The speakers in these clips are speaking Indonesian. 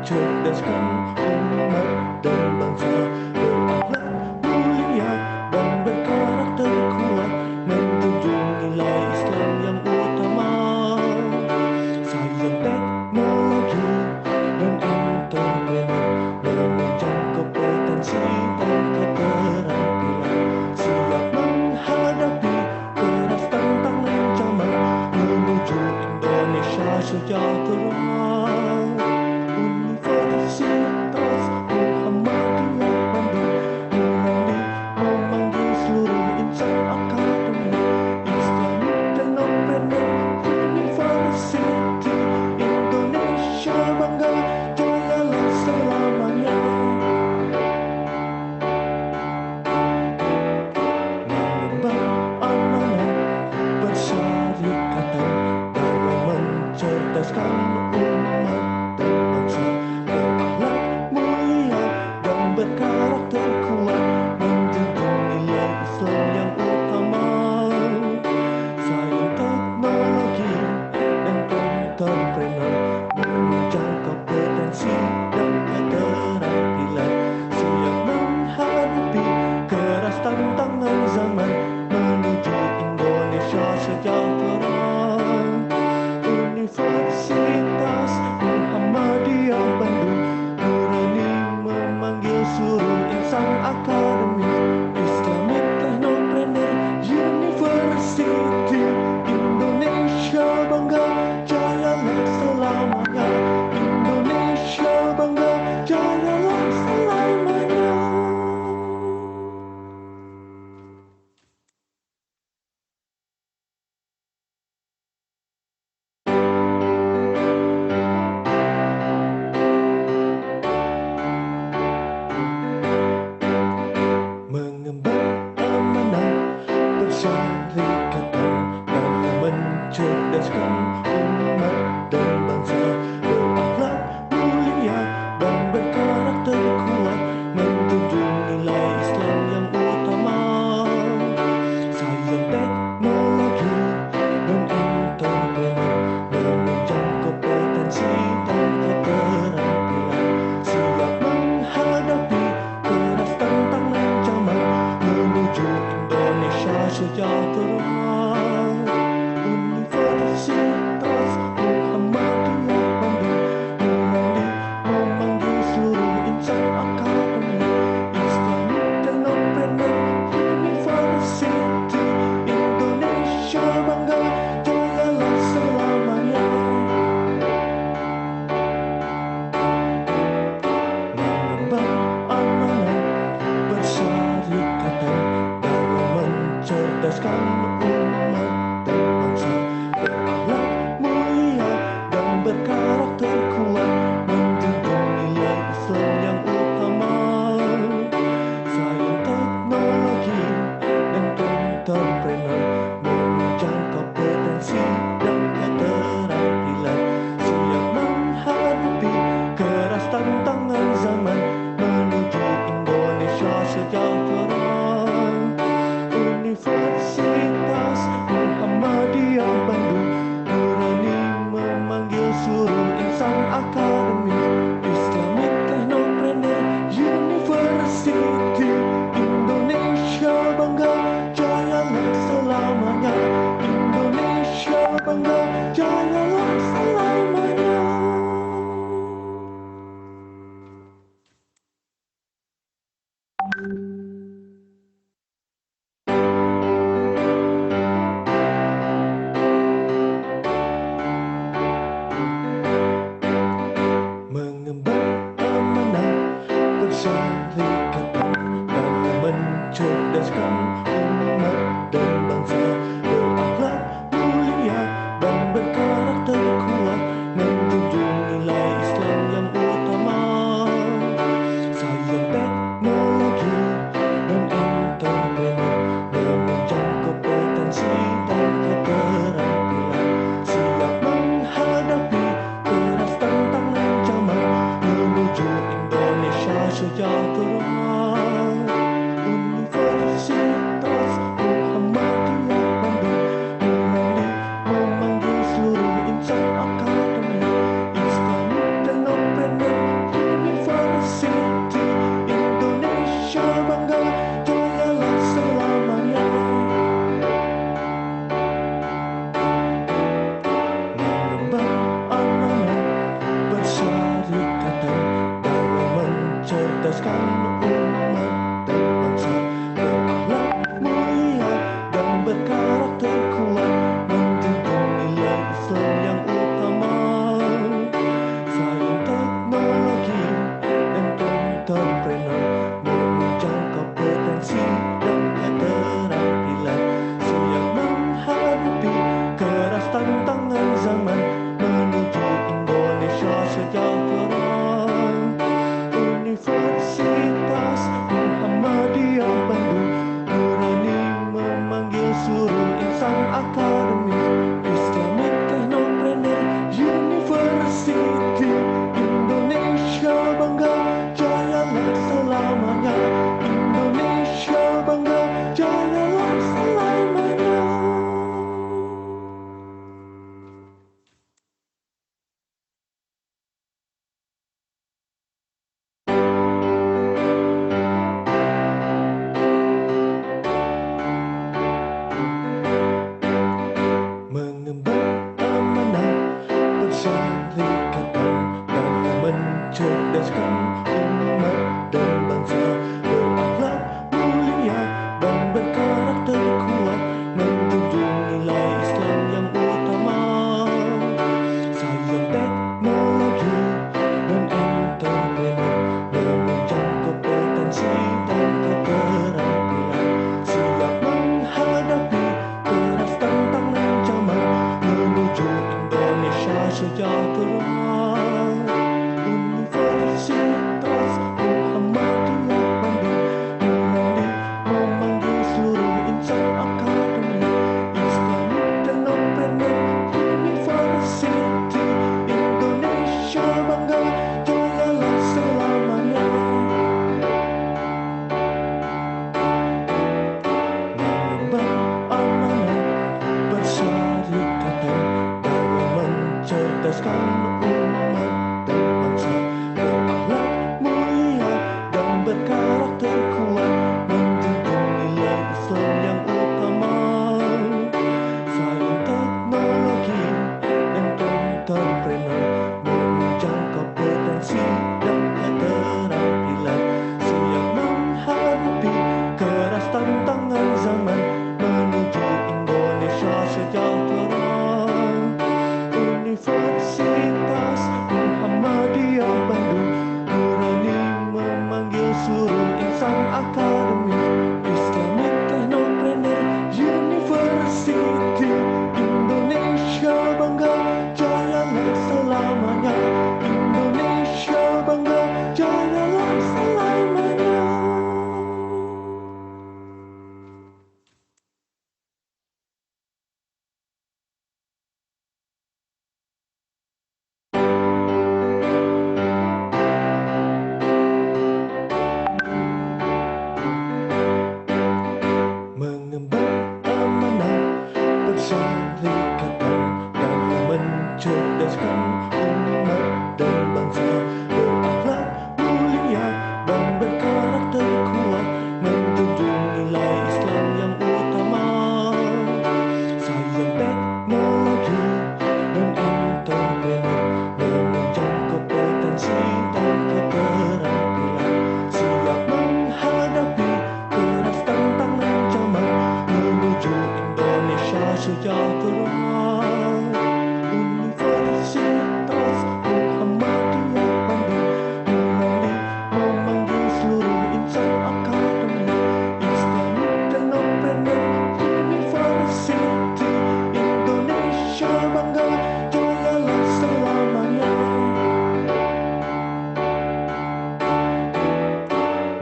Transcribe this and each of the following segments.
mencerdaskan umat dan bangsa, berakhlak mulia dan berkarakter kuat, menjunjung nilai Islam yang utama. Sains, teknologi, dan entrepreneur menunjang kompetensi dan keterampilan, siap menghadapi keras tantangan zaman menuju Indonesia sejahtera. Universitas Muhammadiyah Bandung berani memanggil seluruh insan akademi Islamic Technopreneur University. Indonesia bangga, jayalah selamanya. Mengemban amanah persyarikatan dalam mencerdaskan umat dan bangsa, berakhlak mulia dan berkarakter kuat, menjunjung nilai Islam yang utama. Sains, teknologi, dan entrepreneur menunjang kompetensi dan keterampilan, siap menghadapi keras tantangan zaman menuju Indonesia sejahtera. Universitas Muhammadiyah Bandung berani memanggil seluruh insan akademi Islamic Technopreneur University. Indonesia bangga, jayalah selamanya. Indonesia bangga, jayalah selamanya. Mengemban amanah persyarikatan dalam mencerdaskan umat dan bangsa, berakhlak mulia dan berkarakter kuat, menjunjung nilai Islam yang utama. Sains, teknologi, dan entrepreneur menunjang kompetensi dan keterampilan, siap menghadapi keras tantangan zaman menuju Indonesia sejahtera. Universitas Muhammadiyah Bandung berani memanggil seluruh insan akademi Islamic Technopreneur University. Indonesia bangga, jayalah selamanya. Mengemban amanah persyarikatan dalam mencerdaskan umat dan bangsa, berakhlak mulia dan berkarakter kuat, menjunjung nilai Islam yang utama. Sains, teknologi, dan entrepreneur menunjang kompetensi dan keterampilan, siap menghadapi keras tantangan zaman menuju Indonesia sejahtera. Universitas Muhammadiyah Bandung berani memanggil seluruh insan akademi Islamic Technopreneur University. Indonesia bangga, jayalah selamanya. Indonesia bangga, jayalah selamanya. Mengemban amanah persyarikatan kompetensi dan keterampilan, siap menghadapi keras tantangan zaman menuju Indonesia sejahtera. Universitas Muhammadiyah Bandung berani memanggil seluruh insan akademi Islamic Technopreneur University. Indonesia bangga, jayalah selamanya. Mengemban amanah bersyarikatan dalam mencerdaskan umat dan bangsa, berakhlak mulia dan berkarakter kuat, menjunjung nilai Islam yang utama. Sains, teknologi, dan entrepreneur menunjang kompetensi dan keterampilan, siap menghadapi keras tantangan zaman menuju Indonesia sejahtera. Universitas Muhammadiyah Bandung berani memanggil seluruh insan akademi Islamic Technopreneur University. Indonesia bangga, jayalah selamanya. Indonesia bangga, jayalah selamanya. Mengemban amanah bersyarikatan dalam mencerdaskan umat dan bangsa, berakhlak mulia dan berkarakter kuat, menjunjung nilai Islam yang utama. Sains, teknologi, dan entrepreneur menunjang kompetensi dan keterampilan, siap menghadapi keras tantangan zaman menuju Indonesia sejahtera. Universitas Muhammadiyah Bandung berani memanggil seluruh insan akademi Islamic Technopreneur University. Indonesia bangga, jayalah selamanya.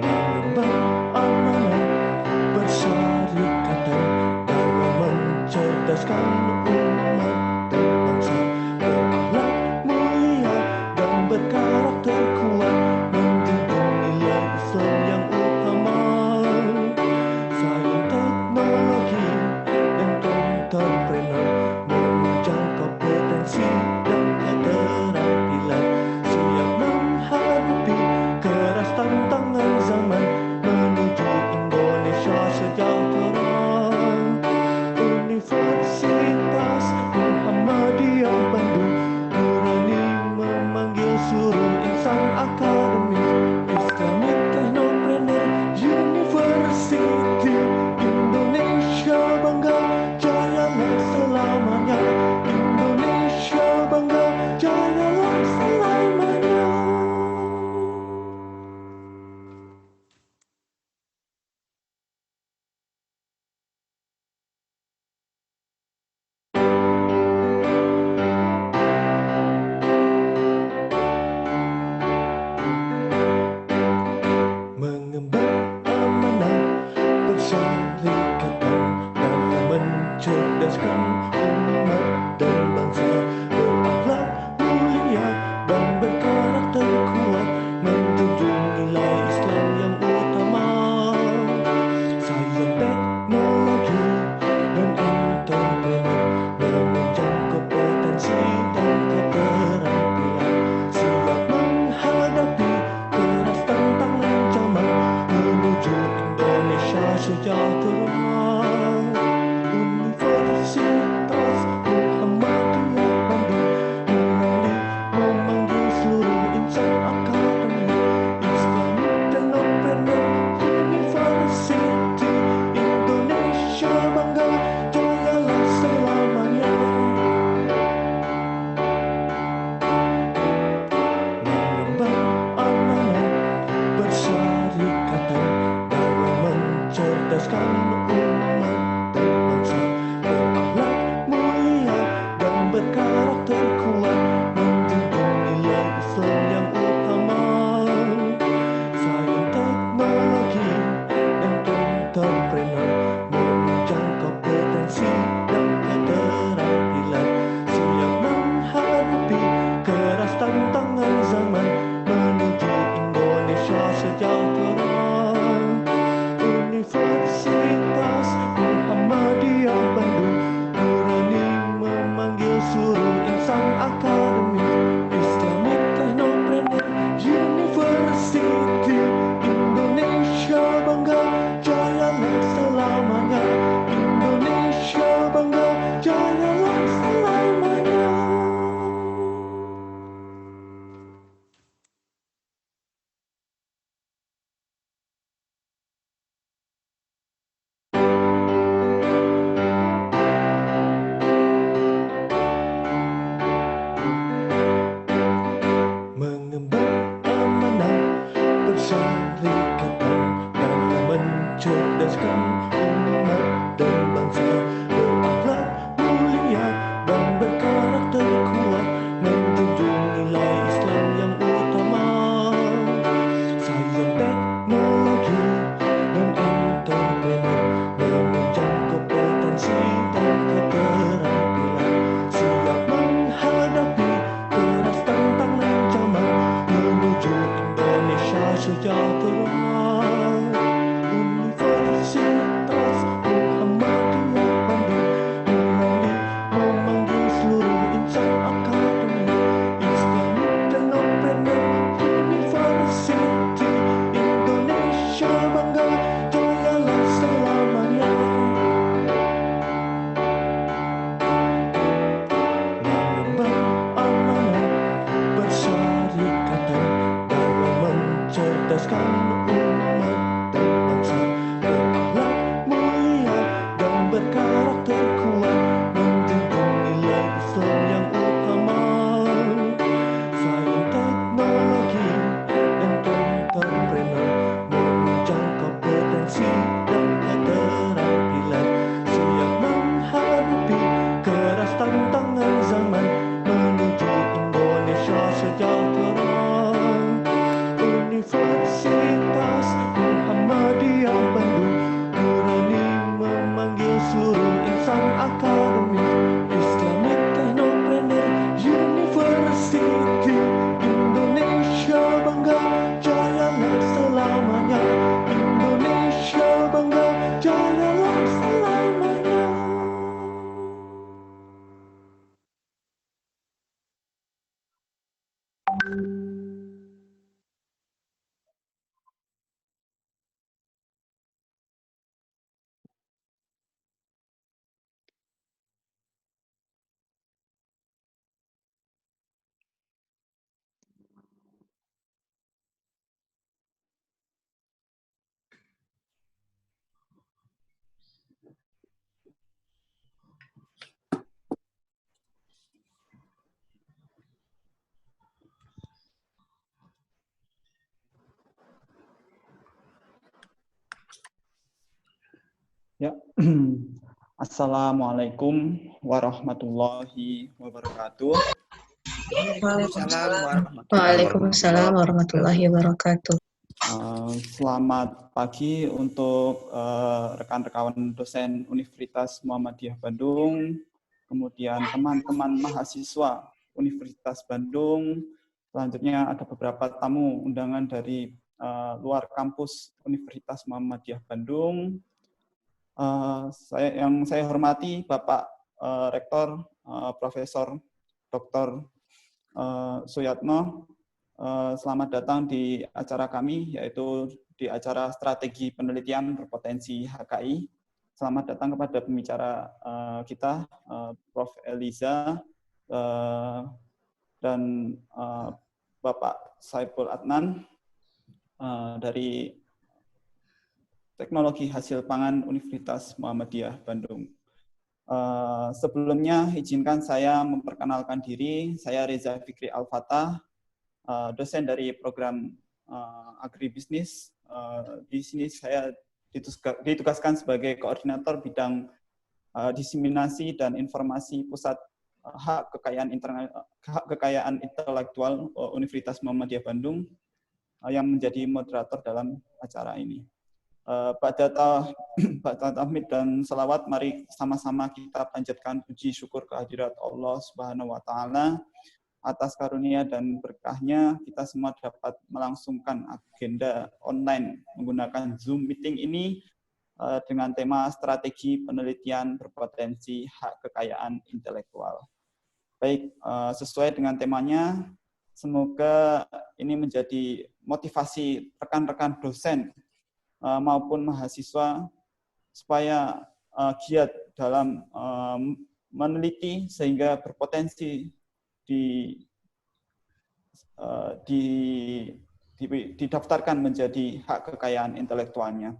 Mengemban amanah bersyarikatan dalam mencerdaskan umat dan bangsa, berakhlak mulia dan berkarakter kuat, menjunjung nilai Islam yang utama. Sains, teknologi, dan entrepreneur menunjang kompetensi dan keterampilan, siap menghadapi keras tantangan zaman menuju Indonesia sejahtera. Universitas Muhammadiyah Bandung berani memanggil seluruh insan akademi Islamic Technopreneur University. Indonesia bangga, jayalah selamanya. Indonesia bangga, jayalah selamanya. Mengemban amanah bersyarikatan dalam mencerdaskan umat dan bangsa, berakhlak mulia dan berkarakter kuat, menjunjung nilai Islam yang utama. Sains, teknologi, dan entrepreneur menunjang kompetensi dan keterampilan, siap menghadapi keras tantangan zaman menuju Indonesia sejahtera. Universitas Muhammadiyah Bandung berani memanggil seluruh insan akademi Islamic Technopreneur University. Indonesia bangga, jayalah selamanya. Mengemban amanah bersyarikatan mencerdaskan umat dan bangsa, berakhlak mulia dan berkarakter kuat, menjunjung nilai Islam yang utama. Sains, teknologi, dan entrepreneur menunjang kompetensi dan keterampilan, siap menghadapi keras tantangan zaman menuju Indonesia sejahtera. Universitas Muhammadiyah Bandung berani memanggil seluruh insan akademis. Islamic Technopreneur University, Indonesia bangga, jayalah selamanya. Indonesia bangga, jayalah selamanya. Mengemban amanah persyarikatan dalam mencerdaskan umat dan bangsa, berakhlak mulia dan berkarakter kuat, menjunjung nilai Islam yang utama. Sains, teknologi, dan entrepreneur menunjang kompetensi dan keterampilan, siap menghadapi keras tantangan zaman menuju Indonesia sejahtera. Universitas Muhammadiyah Bandung berani memanggil seluruh insan akademis. Islamic Technopreneur University, Indonesia bangga, jayalah selamanya. Mengemban amanah persyarikatan dalam mencerdaskan umat dan bangsa, berakhlak mulia dan berkarakter kuat, menjunjung nilai Islam yang utama. Sains, teknologi, dan entrepreneur menunjang kompetensi dan keterampilan, siap menghadapi keras tantangan zaman menuju Indonesia sejahtera. Universitas Muhammadiyah Bandung berani memanggil seluruh insan akademis. Islamic Technopreneur University, Indonesia bangga, jayalah selamanya. Indonesia bangga, jayalah selamanya. Ya, Assalamualaikum warahmatullahi wabarakatuh. Waalaikumsalam warahmatullahi wabarakatuh. Selamat pagi untuk rekan-rekan dosen Universitas Muhammadiyah Bandung, kemudian teman-teman mahasiswa Universitas Bandung. Selanjutnya ada beberapa tamu undangan dari luar kampus Universitas Muhammadiyah Bandung. Yang saya hormati Bapak Rektor Profesor Dr. Suyatno. Selamat datang di acara kami, yaitu di acara Strategi Penelitian Berpotensi HKI. Selamat datang kepada pembicara kita, Prof. Eliza, dan Bapak Saiful Adnan dari Teknologi Hasil Pangan Universitas Muhammadiyah Bandung. Sebelumnya izinkan saya memperkenalkan diri. Saya Reza Fikri Al-Fatah, dosen dari program agribisnis. Di sini saya ditugaskan sebagai koordinator bidang diseminasi dan informasi pusat hak kekayaan intelektual Universitas Muhammadiyah Bandung yang menjadi moderator dalam acara ini. Ba'da tahmid dan salawat, mari sama-sama kita panjatkan puji syukur kehadirat Allah Subhanahu wa Ta'ala atas karunia dan berkahnya kita semua dapat melangsungkan agenda online menggunakan Zoom meeting ini dengan tema strategi penelitian berpotensi hak kekayaan intelektual. Baik, sesuai dengan temanya, semoga ini menjadi motivasi rekan-rekan dosen maupun mahasiswa supaya giat dalam meneliti sehingga berpotensi didaftarkan menjadi hak kekayaan intelektualnya.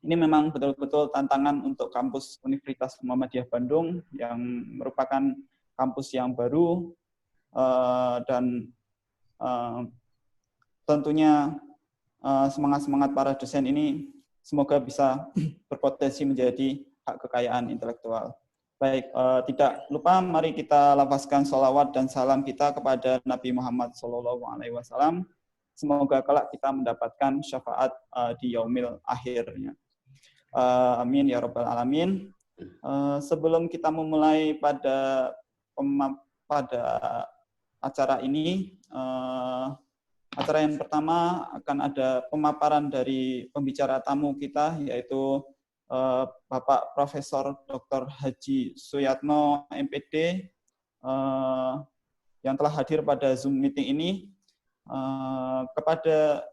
Ini memang betul-betul tantangan untuk kampus Universitas Muhammadiyah Bandung yang merupakan kampus yang baru dan tentunya semangat-semangat para dosen ini semoga bisa berpotensi menjadi hak kekayaan intelektual. Baik, tidak lupa mari kita lafazkan sholawat dan salam kita kepada Nabi Muhammad SAW. Semoga kelak kita mendapatkan syafaat di yaumil akhirnya. Amin ya rabbal alamin. Sebelum kita memulai pada acara ini, acara yang pertama akan ada pemaparan dari pembicara tamu kita, yaitu Bapak Profesor Dr. Haji Suyatno, MPD, yang telah hadir pada Zoom meeting ini. Kepada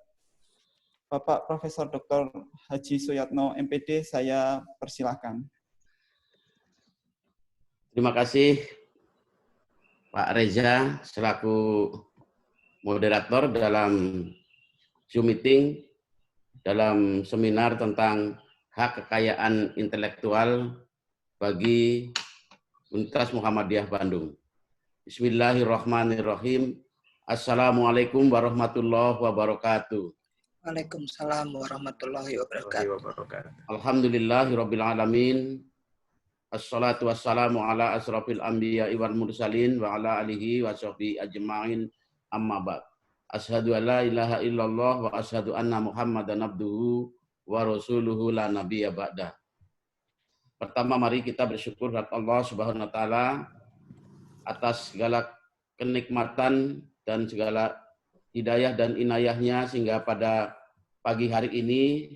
Bapak Profesor Dr. Haji Suyatno, MPD, saya persilahkan. Terima kasih Pak Reza selaku moderator dalam Zoom meeting dalam seminar tentang hak kekayaan intelektual bagi Universitas Muhammadiyah Bandung. Bismillahirrahmanirrahim. Assalamualaikum warahmatullahi wabarakatuh. Waalaikumsalam warahmatullahi wabarakatuh. Alhamdulillahirabbil alamin. Assalatu wassalamu ala asrafil anbiya'i wal mursalin wa ala alihi wa sahbihi ajma'in. Amma ba'd. Asyhadu an la ilaha illallah wa asyhadu anna Muhammadan abduhu wa rasuluhu la nabiyya ba'da. Pertama, mari kita bersyukur kepada Allah Subhanahu wa taala atas segala kenikmatan dan segala hidayah dan inayahnya sehingga pada pagi hari ini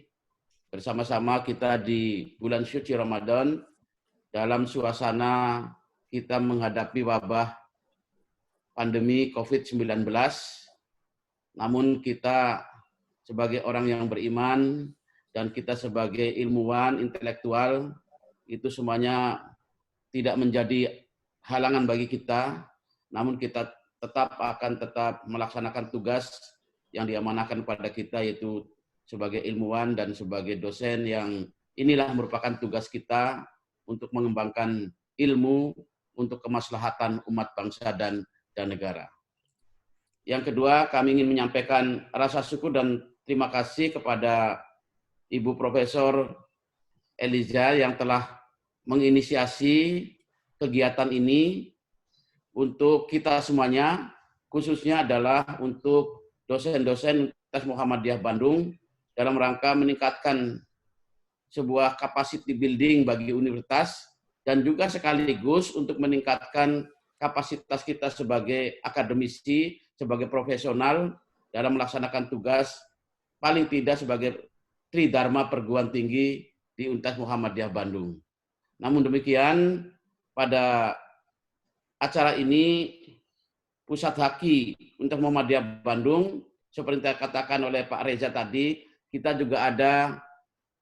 bersama-sama kita di bulan suci Ramadan dalam suasana kita menghadapi wabah pandemi COVID-19. Namun kita sebagai orang yang beriman dan kita sebagai ilmuwan, intelektual, itu semuanya tidak menjadi halangan bagi kita, namun kita akan tetap melaksanakan tugas yang diamanahkan pada kita, yaitu sebagai ilmuwan dan sebagai dosen yang inilah merupakan tugas kita untuk mengembangkan ilmu untuk kemaslahatan umat bangsa dan negara. Yang kedua, kami ingin menyampaikan rasa syukur dan terima kasih kepada Ibu Profesor Eliza yang telah menginisiasi kegiatan ini untuk kita semuanya, khususnya adalah untuk dosen-dosen Universitas Muhammadiyah Bandung dalam rangka meningkatkan sebuah capacity building bagi universitas dan juga sekaligus untuk meningkatkan kapasitas kita sebagai akademisi, sebagai profesional dalam melaksanakan tugas paling tidak sebagai Tridharma perguruan tinggi di Universitas Muhammadiyah Bandung. Namun demikian, pada acara ini Pusat Haki Universitas Muhammadiyah Bandung, seperti yang dikatakan oleh Pak Reza tadi, kita juga ada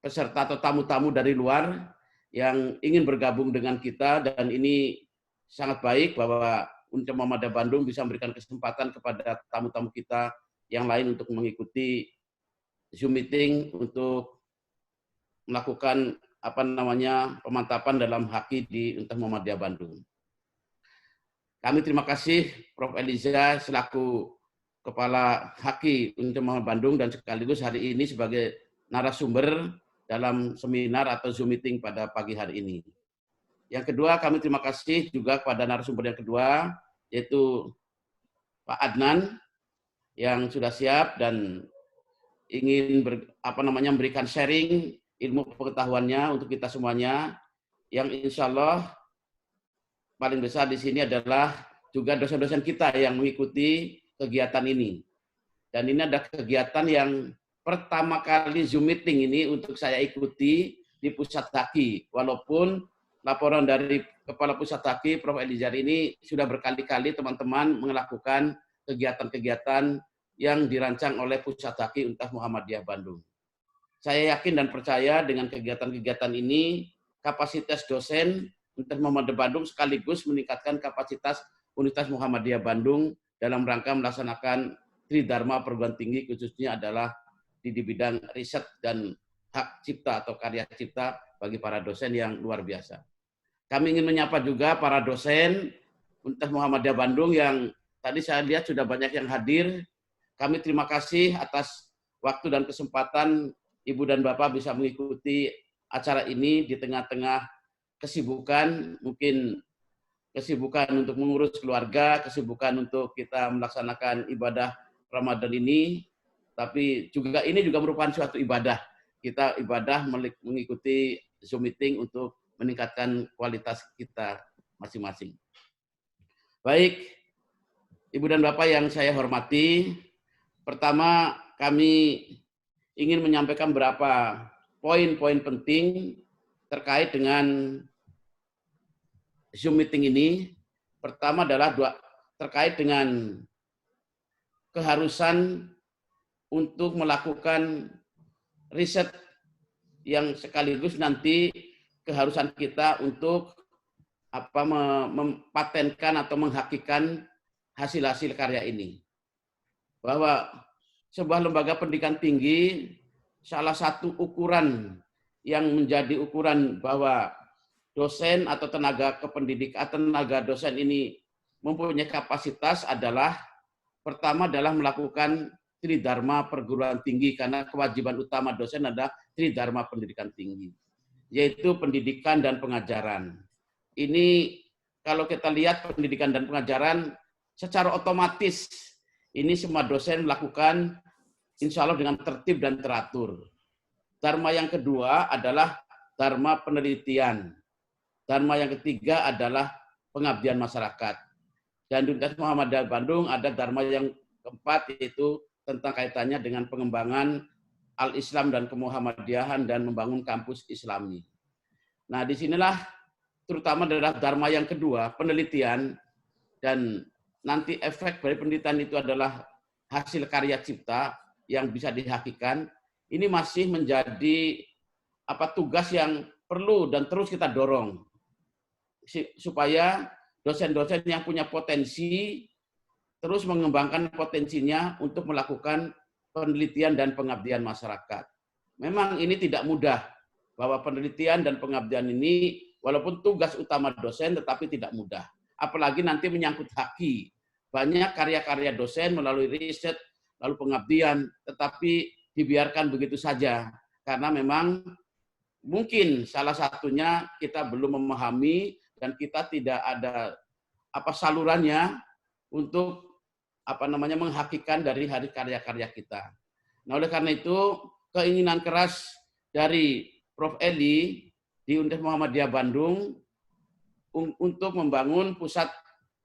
peserta atau tamu-tamu dari luar yang ingin bergabung dengan kita, dan ini sangat baik bahwa Universitas Muhammadiyah Bandung bisa memberikan kesempatan kepada tamu-tamu kita yang lain untuk mengikuti Zoom meeting untuk melakukan pemantapan dalam haki di Universitas Muhammadiyah Bandung. Kami terima kasih Prof. Eliza selaku Kepala Haki Universitas Muhammadiyah Bandung dan sekaligus hari ini sebagai narasumber dalam seminar atau Zoom meeting pada pagi hari ini. Yang kedua, kami terima kasih juga kepada narasumber yang kedua, yaitu Pak Adnan, yang sudah siap dan ingin memberikan sharing ilmu pengetahuannya untuk kita semuanya, yang insya Allah paling besar di sini adalah juga dosen-dosen kita yang mengikuti kegiatan ini. Dan ini ada kegiatan yang pertama kali Zoom meeting ini untuk saya ikuti di Pusat Haki. Walaupun laporan dari Kepala Pusat Haki, Prof. Elizar ini sudah berkali-kali teman-teman melakukan kegiatan-kegiatan yang dirancang oleh Pusat Haki Universitas Muhammadiyah Bandung. Saya yakin dan percaya dengan kegiatan-kegiatan ini, kapasitas dosen Universitas Muhammadiyah Bandung sekaligus meningkatkan kapasitas Universitas Muhammadiyah Bandung dalam rangka melaksanakan Tridharma perguruan tinggi, khususnya adalah di bidang riset dan hak cipta atau karya cipta bagi para dosen yang luar biasa. Kami ingin menyapa juga para dosen Universitas Muhammadiyah Bandung yang tadi saya lihat sudah banyak yang hadir. Kami terima kasih atas waktu dan kesempatan Ibu dan Bapak bisa mengikuti acara ini di tengah-tengah kesibukan, mungkin kesibukan untuk mengurus keluarga, kesibukan untuk kita melaksanakan ibadah Ramadan ini, tapi juga ini juga merupakan suatu ibadah. Kita ibadah mengikuti Zoom meeting untuk meningkatkan kualitas kita masing-masing. Baik, Ibu dan Bapak yang saya hormati, pertama kami ingin menyampaikan beberapa poin-poin penting terkait dengan Zoom meeting ini. Pertama adalah terkait dengan keharusan untuk melakukan riset yang sekaligus nanti keharusan kita untuk mempatenkan atau menghakikan hasil-hasil karya ini. Bahwa sebuah lembaga pendidikan tinggi, salah satu ukuran yang menjadi ukuran bahwa dosen atau tenaga kependidikan, tenaga dosen ini mempunyai kapasitas adalah pertama adalah melakukan Tridharma perguruan tinggi, karena kewajiban utama dosen adalah Tridharma pendidikan tinggi, yaitu pendidikan dan pengajaran. Ini kalau kita lihat pendidikan dan pengajaran secara otomatis ini semua dosen melakukan insya Allah dengan tertib dan teratur. Dharma yang kedua adalah Dharma penelitian. Dharma yang ketiga adalah pengabdian masyarakat. Dan di Universitas Muhammadiyah Bandung ada Dharma yang keempat, yaitu tentang kaitannya dengan pengembangan al-Islam dan kemuhammadiyahan dan membangun kampus Islami. Nah, disinilah terutama adalah Dharma yang kedua, penelitian, dan nanti efek dari penelitian itu adalah hasil karya cipta yang bisa dihakikan. Ini masih menjadi tugas yang perlu dan terus kita dorong supaya dosen-dosen yang punya potensi terus mengembangkan potensinya untuk melakukan penelitian dan pengabdian masyarakat. Memang ini tidak mudah, bahwa penelitian dan pengabdian ini walaupun tugas utama dosen tetapi tidak mudah. Apalagi nanti menyangkut haki. Banyak karya-karya dosen melalui riset, lalu pengabdian, tetapi dibiarkan begitu saja. Karena memang mungkin salah satunya kita belum memahami dan kita tidak ada salurannya untuk menghakikan dari hari karya-karya kita. Nah, oleh karena itu keinginan keras dari Prof. Eli di Universitas Muhammadiyah Bandung untuk membangun pusat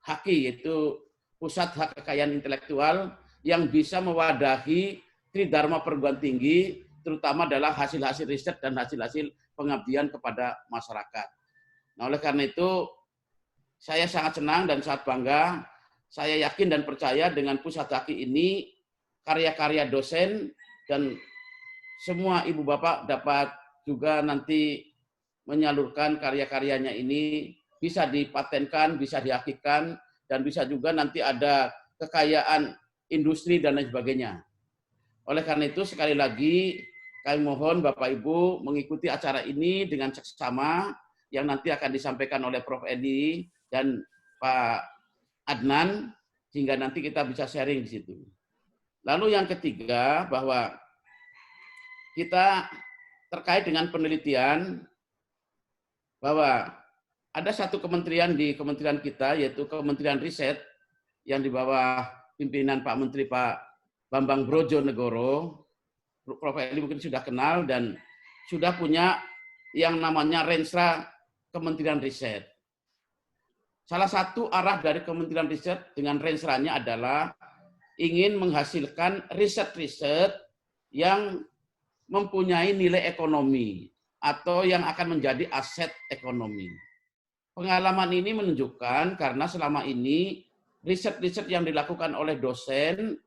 haki, yaitu pusat hak kekayaan intelektual yang bisa mewadahi Tridharma perguruan tinggi, terutama adalah hasil-hasil riset dan hasil-hasil pengabdian kepada masyarakat. Nah, oleh karena itu saya sangat senang dan sangat bangga. Saya yakin dan percaya dengan pusat haki ini karya-karya dosen dan semua ibu bapak dapat juga nanti menyalurkan karya-karyanya ini bisa dipatenkan, bisa dihakikan, dan bisa juga nanti ada kekayaan industri dan lain sebagainya. Oleh karena itu sekali lagi kami mohon Bapak Ibu mengikuti acara ini dengan seksama yang nanti akan disampaikan oleh Prof. Edi dan Pak Adnan, sehingga nanti kita bisa sharing di situ. Lalu yang ketiga, bahwa kita terkait dengan penelitian bahwa ada satu kementerian di kementerian kita, yaitu Kementerian Riset, yang di bawah pimpinan Pak Menteri Pak Bambang Brojonegoro. Prof. Eli mungkin sudah kenal dan sudah punya yang namanya Renstra Kementerian Riset. Salah satu arah dari Kementerian Riset dengan Renstra-nya adalah ingin menghasilkan riset-riset yang mempunyai nilai ekonomi atau yang akan menjadi aset ekonomi. Pengalaman ini menunjukkan karena selama ini riset-riset yang dilakukan oleh dosen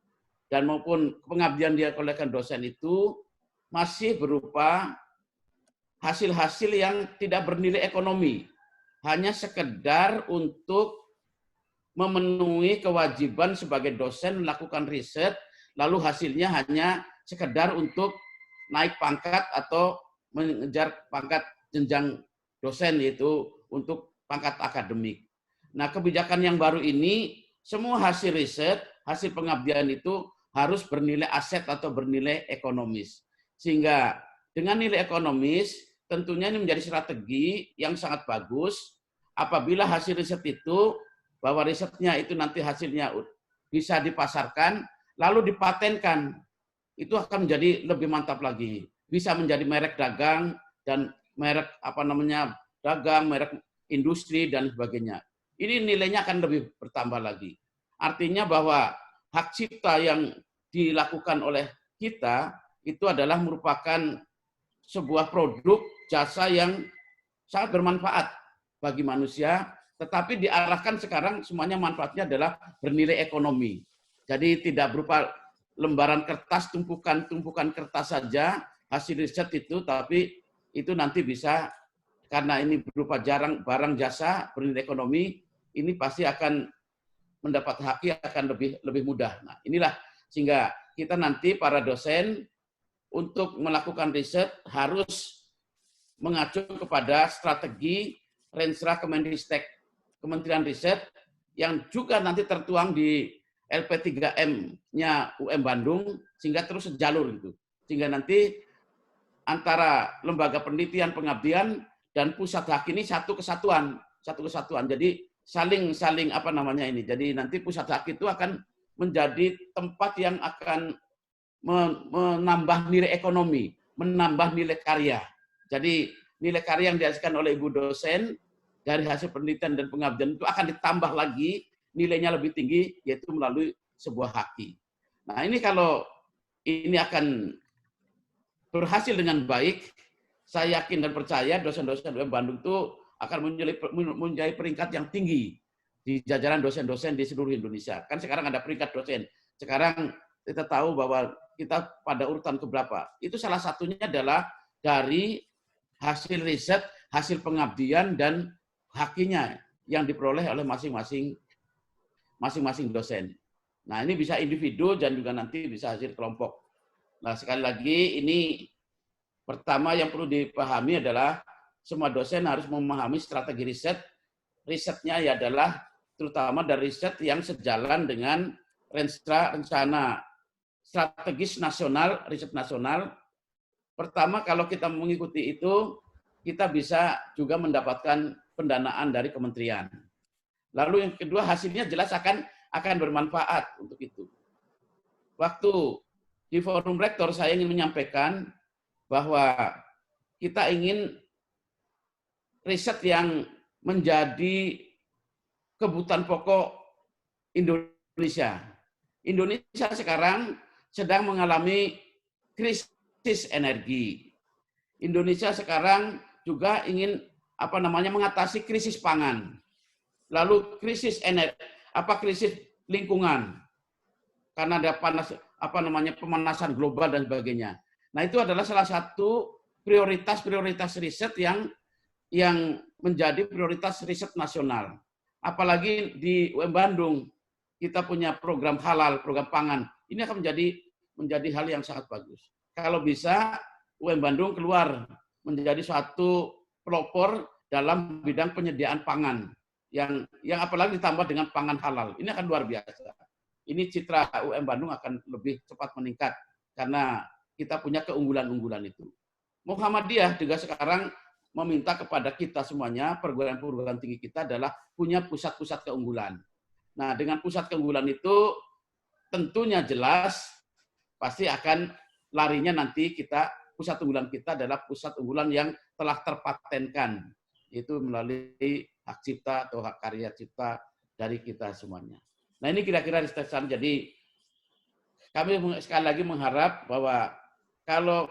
dan maupun pengabdian dia oleh dosen itu masih berupa hasil-hasil yang tidak bernilai ekonomi, hanya sekedar untuk memenuhi kewajiban sebagai dosen melakukan riset, lalu hasilnya hanya sekedar untuk naik pangkat atau mengejar pangkat jenjang dosen, yaitu untuk pangkat akademik. Nah, kebijakan yang baru ini, semua hasil riset, hasil pengabdian itu harus bernilai aset atau bernilai ekonomis. Sehingga dengan nilai ekonomis, tentunya ini menjadi strategi yang sangat bagus apabila hasil riset itu, bahwa risetnya itu nanti hasilnya bisa dipasarkan, lalu dipatenkan, itu akan menjadi lebih mantap lagi. Bisa menjadi merek dagang dan merek dagang, merek industri dan sebagainya. Ini nilainya akan lebih bertambah lagi. Artinya bahwa hak cipta yang dilakukan oleh kita itu adalah merupakan sebuah produk jasa yang sangat bermanfaat bagi manusia, tetapi diarahkan sekarang semuanya manfaatnya adalah bernilai ekonomi. Jadi tidak berupa lembaran kertas, tumpukan kertas saja hasil riset itu, tapi itu nanti bisa, karena ini berupa barang jasa bernilai ekonomi, ini pasti akan mendapat haknya akan lebih mudah. Nah, inilah sehingga kita nanti para dosen untuk melakukan riset harus mengacu kepada strategi Renstra Kemendristek, Kementerian Riset, yang juga nanti tertuang di LP3M-nya UM Bandung, sehingga terus sejalur itu. Sehingga nanti antara lembaga penelitian pengabdian dan pusat hak ini satu kesatuan. Jadi saling Jadi nanti pusat hak itu akan menjadi tempat yang akan menambah nilai ekonomi, menambah nilai karya. Jadi nilai karya yang dihasilkan oleh ibu dosen dari hasil penelitian dan pengabdian itu akan ditambah lagi, nilainya lebih tinggi, yaitu melalui sebuah haki. Nah, ini kalau ini akan berhasil dengan baik, saya yakin dan percaya dosen-dosen UM Bandung itu akan menjadi peringkat yang tinggi di jajaran dosen-dosen di seluruh Indonesia. Kan sekarang ada peringkat dosen. Sekarang kita tahu bahwa kita pada urutan keberapa. Itu salah satunya adalah dari hasil riset, hasil pengabdian, dan hakinya yang diperoleh oleh masing-masing dosen. Nah, ini bisa individu dan juga nanti bisa hasil kelompok. Nah, sekali lagi ini pertama yang perlu dipahami adalah semua dosen harus memahami strategi riset. Risetnya ya adalah terutama dari riset yang sejalan dengan rencana strategis nasional, riset nasional. Pertama, kalau kita mengikuti itu, kita bisa juga mendapatkan pendanaan dari kementerian. Lalu yang kedua, hasilnya jelas akan bermanfaat untuk itu. Waktu di forum rektor saya ingin menyampaikan bahwa kita ingin riset yang menjadi kebutuhan pokok Indonesia. Indonesia sekarang sedang mengalami krisis energi. Indonesia sekarang juga ingin mengatasi krisis pangan. Lalu krisis lingkungan. Karena ada pemanasan global dan sebagainya. Nah, itu adalah salah satu prioritas riset yang menjadi prioritas riset nasional. Apalagi di UM Bandung kita punya program halal, program pangan. Ini akan menjadi hal yang sangat bagus. Kalau bisa UM Bandung keluar menjadi suatu pelopor dalam bidang penyediaan pangan yang apalagi ditambah dengan pangan halal. Ini akan luar biasa. Ini citra UM Bandung akan lebih cepat meningkat karena kita punya keunggulan-unggulan itu. Muhammadiyah juga sekarang meminta kepada kita semuanya, perguruan-perguruan tinggi kita adalah punya pusat-pusat keunggulan. Nah, dengan pusat keunggulan itu tentunya jelas pasti akan larinya nanti kita, pusat unggulan kita adalah pusat unggulan yang telah terpatenkan, itu melalui hak cipta atau hak karya cipta dari kita semuanya. Nah, ini kira-kira riset-riset. Jadi kami sekali lagi mengharap bahwa kalau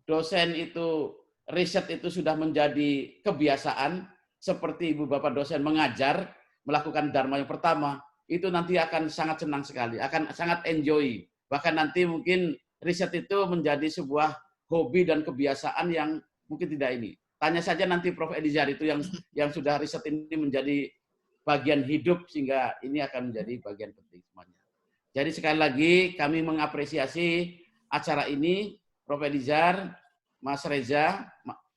dosen itu, riset itu sudah menjadi kebiasaan, seperti Ibu Bapak dosen mengajar, melakukan dharma yang pertama, itu nanti akan sangat senang sekali, akan sangat enjoy. Bahkan nanti mungkin riset itu menjadi sebuah hobi dan kebiasaan yang mungkin tidak ini. Tanya saja nanti Prof. Elizar itu yang sudah riset ini menjadi bagian hidup, sehingga ini akan menjadi bagian penting semuanya. Jadi sekali lagi kami mengapresiasi acara ini, Prof. Elizar, Mas Reza,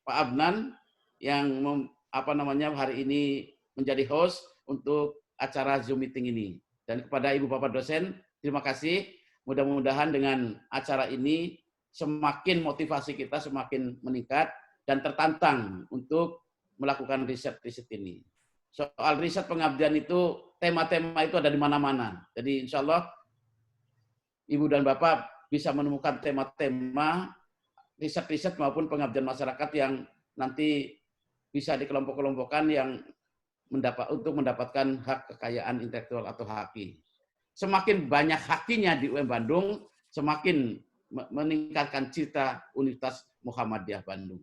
Pak Abnan yang hari ini menjadi host untuk acara Zoom meeting ini. Dan kepada Ibu Bapak dosen, terima kasih. Mudah-mudahan dengan acara ini semakin motivasi kita semakin meningkat dan tertantang untuk melakukan riset-riset ini. Soal riset pengabdian itu, tema-tema itu ada di mana-mana. Jadi insya Allah Ibu dan Bapak bisa menemukan tema-tema riset-riset maupun pengabdian masyarakat yang nanti bisa dikelompok-kelompokkan yang untuk mendapatkan hak kekayaan intelektual atau haki. Semakin banyak hakinya di UM Bandung, semakin meningkatkan cita Universitas Muhammadiyah Bandung.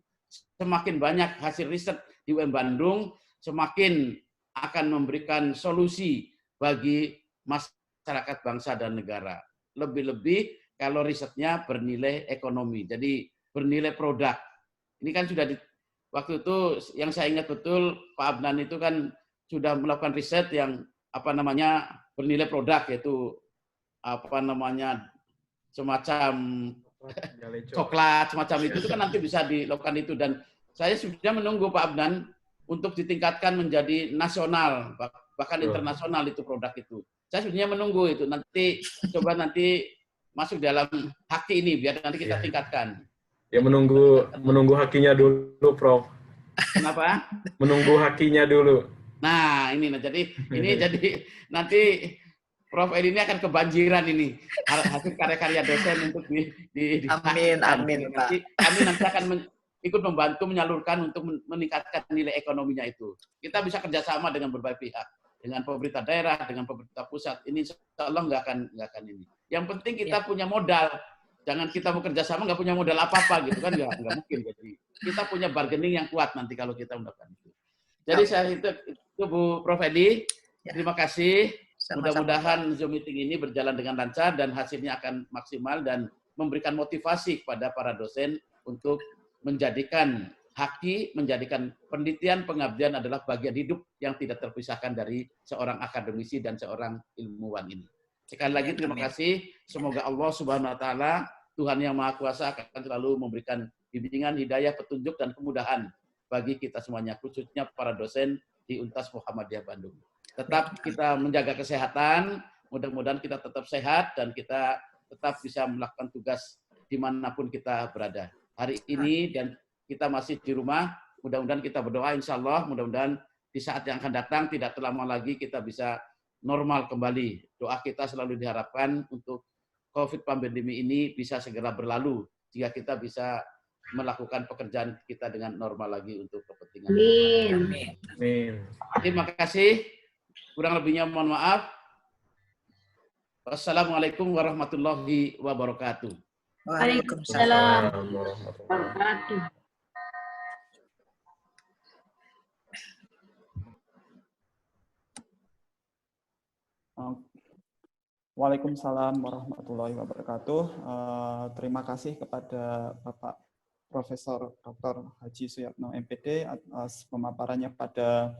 Semakin banyak hasil riset di UM Bandung, semakin akan memberikan solusi bagi masyarakat bangsa dan negara. Lebih-lebih kalau risetnya bernilai ekonomi, jadi bernilai produk. Ini kan sudah waktu itu yang saya ingat betul, Pak Abnan itu kan sudah melakukan riset yang bernilai produk, yaitu semacam coklat, semacam itu kan nanti bisa dilakukan itu. Dan saya sudah menunggu Pak Abnan untuk ditingkatkan menjadi nasional, bahkan internasional itu produk itu. Saya sebenarnya menunggu itu, nanti coba nanti masuk dalam haki ini, biar nanti kita tingkatkan. Ya menunggu hakinya dulu, Prof. Kenapa? Menunggu hakinya dulu. Nah, jadi nanti Prof. Edi ini akan kebanjiran ini hasil karya-karya dosen untuk Amin, Pak. Kami nanti akan ikut membantu menyalurkan untuk meningkatkan nilai ekonominya itu. Kita bisa kerjasama dengan berbagai pihak, dengan pemerintah daerah, dengan pemerintah pusat. Ini insya Allah nggak akan ini. Yang penting kita punya modal. Jangan kita bekerja sama nggak punya modal apa-apa gitu kan, nggak mungkin. Jadi kita punya bargaining yang kuat nanti kalau kita melakukan itu. Jadi saya itu Bu Prof. Edi, terima kasih. Mudah-mudahan Zoom meeting ini berjalan dengan lancar dan hasilnya akan maksimal dan memberikan motivasi kepada para dosen untuk menjadikan haki, menjadikan penelitian pengabdian adalah bagian hidup yang tidak terpisahkan dari seorang akademisi dan seorang ilmuwan ini. Sekali lagi terima kasih. Semoga Allah Subhanahu wa taala, Tuhan yang Maha Kuasa akan selalu memberikan bimbingan, hidayah, petunjuk dan kemudahan bagi kita semuanya, khususnya para dosen di Universitas Muhammadiyah Bandung. Tetap kita menjaga kesehatan, mudah-mudahan kita tetap sehat dan kita tetap bisa melakukan tugas dimanapun kita berada. Hari ini dan kita masih di rumah, mudah-mudahan kita berdoa insya Allah, mudah-mudahan di saat yang akan datang tidak terlama lagi kita bisa normal kembali. Doa kita selalu diharapkan untuk COVID pandemi ini bisa segera berlalu, sehingga kita bisa melakukan pekerjaan kita dengan normal lagi untuk kepentingan. Amin. Terima kasih. Kurang lebihnya mohon maaf. Wassalamualaikum warahmatullahi wabarakatuh. Waalaikumsalam. Waalaikumsalam warahmatullahi wabarakatuh. Terima kasih kepada Bapak Profesor Dr. Haji Suyatno MPD atas pemaparannya pada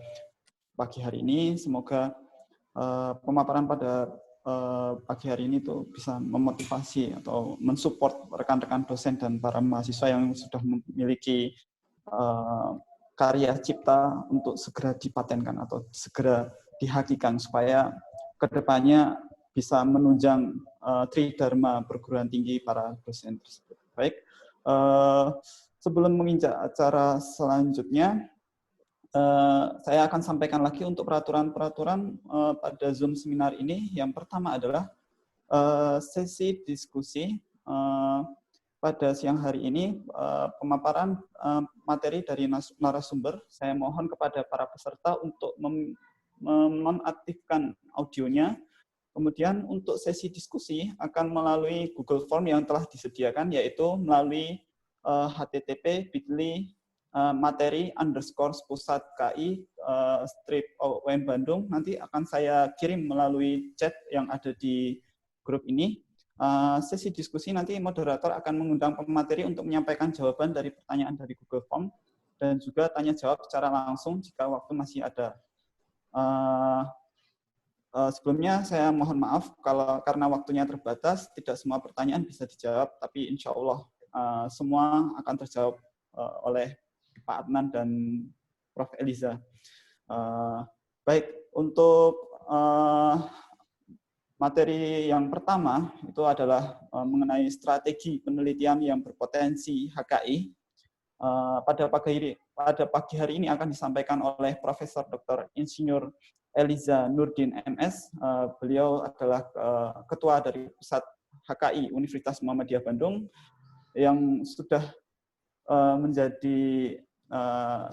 pagi hari ini. Semoga pemaparan pada pagi hari ini itu bisa memotivasi atau mensupport rekan-rekan dosen dan para mahasiswa yang sudah memiliki karya cipta untuk segera dipatenkan atau segera dihakikan supaya kedepannya bisa menunjang tridharma perguruan tinggi para dosen tersebut. Baik, sebelum menginjak acara selanjutnya, saya akan sampaikan lagi untuk peraturan-peraturan pada Zoom seminar ini. Yang pertama adalah sesi diskusi pada siang hari ini, pemaparan materi dari narasumber. Saya mohon kepada para peserta untuk menonaktifkan audionya. Kemudian untuk sesi diskusi akan melalui Google Form yang telah disediakan, yaitu melalui http://bit.ly materi_pusat.ki /UM Bandung. Nanti akan saya kirim melalui chat yang ada di grup ini. Sesi diskusi nanti moderator akan mengundang pemateri untuk menyampaikan jawaban dari pertanyaan dari Google Form dan juga tanya jawab secara langsung jika waktu masih ada. Sebelumnya saya mohon maaf karena waktunya terbatas, tidak semua pertanyaan bisa dijawab, tapi insya Allah semua akan terjawab oleh Pak Adnan dan Prof. Eliza. Baik, untuk materi yang pertama itu adalah mengenai strategi penelitian yang berpotensi HKI. Pada pagi hari ini akan disampaikan oleh Profesor Dr. Insinyur Eliza Nurdin MS. Beliau adalah ketua dari Pusat HKI Universitas Muhammadiyah Bandung yang sudah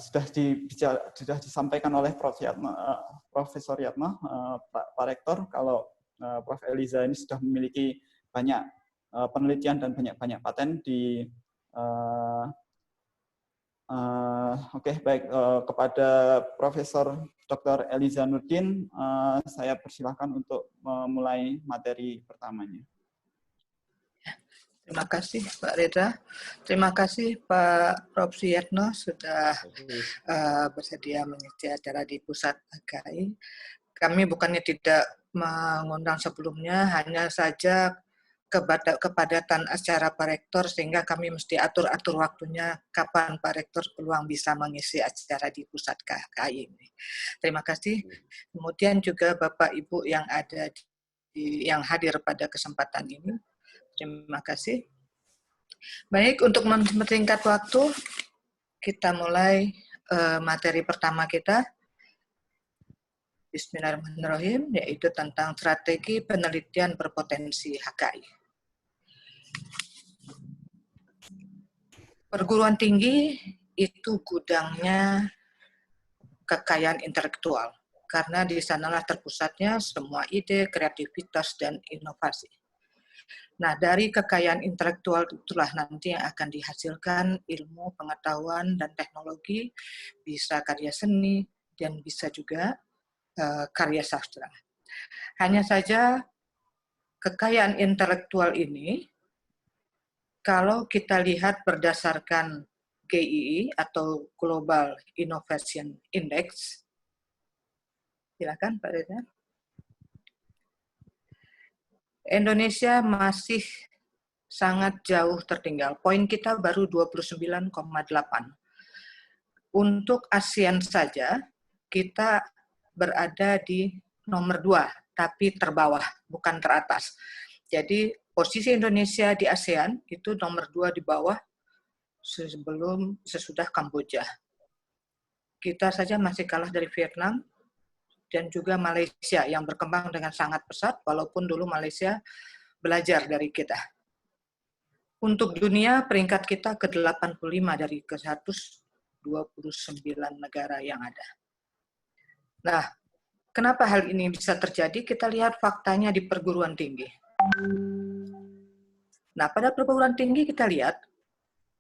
sudah disampaikan oleh Profesor Yatno, Pak Rektor, kalau Prof. Eliza ini sudah memiliki banyak penelitian dan banyak paten di kepada Profesor Dr. Eliza Nurdin, saya persilahkan untuk memulai materi pertamanya. Terima kasih Pak Reza. Terima kasih Pak Prof. Suyatno sudah bersedia mengisi acara di Pusat HKI. Kami bukannya tidak mengundang sebelumnya, hanya saja kepadatan acara Pak Rektor sehingga kami mesti atur yang kapan Pak Rektor peluang bisa mengisi acara di Pusat HKI ini. Terima kasih. Kemudian juga Bapak Ibu yang ada yang hadir pada kesempatan ini. Terima kasih. Baik, untuk mempersingkat waktu, kita mulai materi pertama kita. Bismillahirrahmanirrahim, yaitu tentang strategi penelitian berpotensi HKI. Perguruan tinggi itu gudangnya kekayaan intelektual, karena di sanalah terpusatnya semua ide, kreativitas, dan inovasi. Nah, dari kekayaan intelektual itulah nanti yang akan dihasilkan ilmu, pengetahuan, dan teknologi, bisa karya seni, dan bisa juga karya sastra. Hanya saja kekayaan intelektual ini, kalau kita lihat berdasarkan GII atau Global Innovation Index, silakan Pak Reza. Indonesia masih sangat jauh tertinggal. Poin kita baru 29,8. Untuk ASEAN saja, kita berada di nomor 2, tapi terbawah, bukan teratas. Jadi posisi Indonesia di ASEAN itu nomor 2 di bawah sesudah Kamboja. Kita saja masih kalah dari Vietnam dan juga Malaysia yang berkembang dengan sangat pesat, walaupun dulu Malaysia belajar dari kita. Untuk dunia, peringkat kita ke-85 dari ke-129 negara yang ada. Nah, kenapa hal ini bisa terjadi? Kita lihat faktanya di perguruan tinggi. Nah, pada perguruan tinggi kita lihat,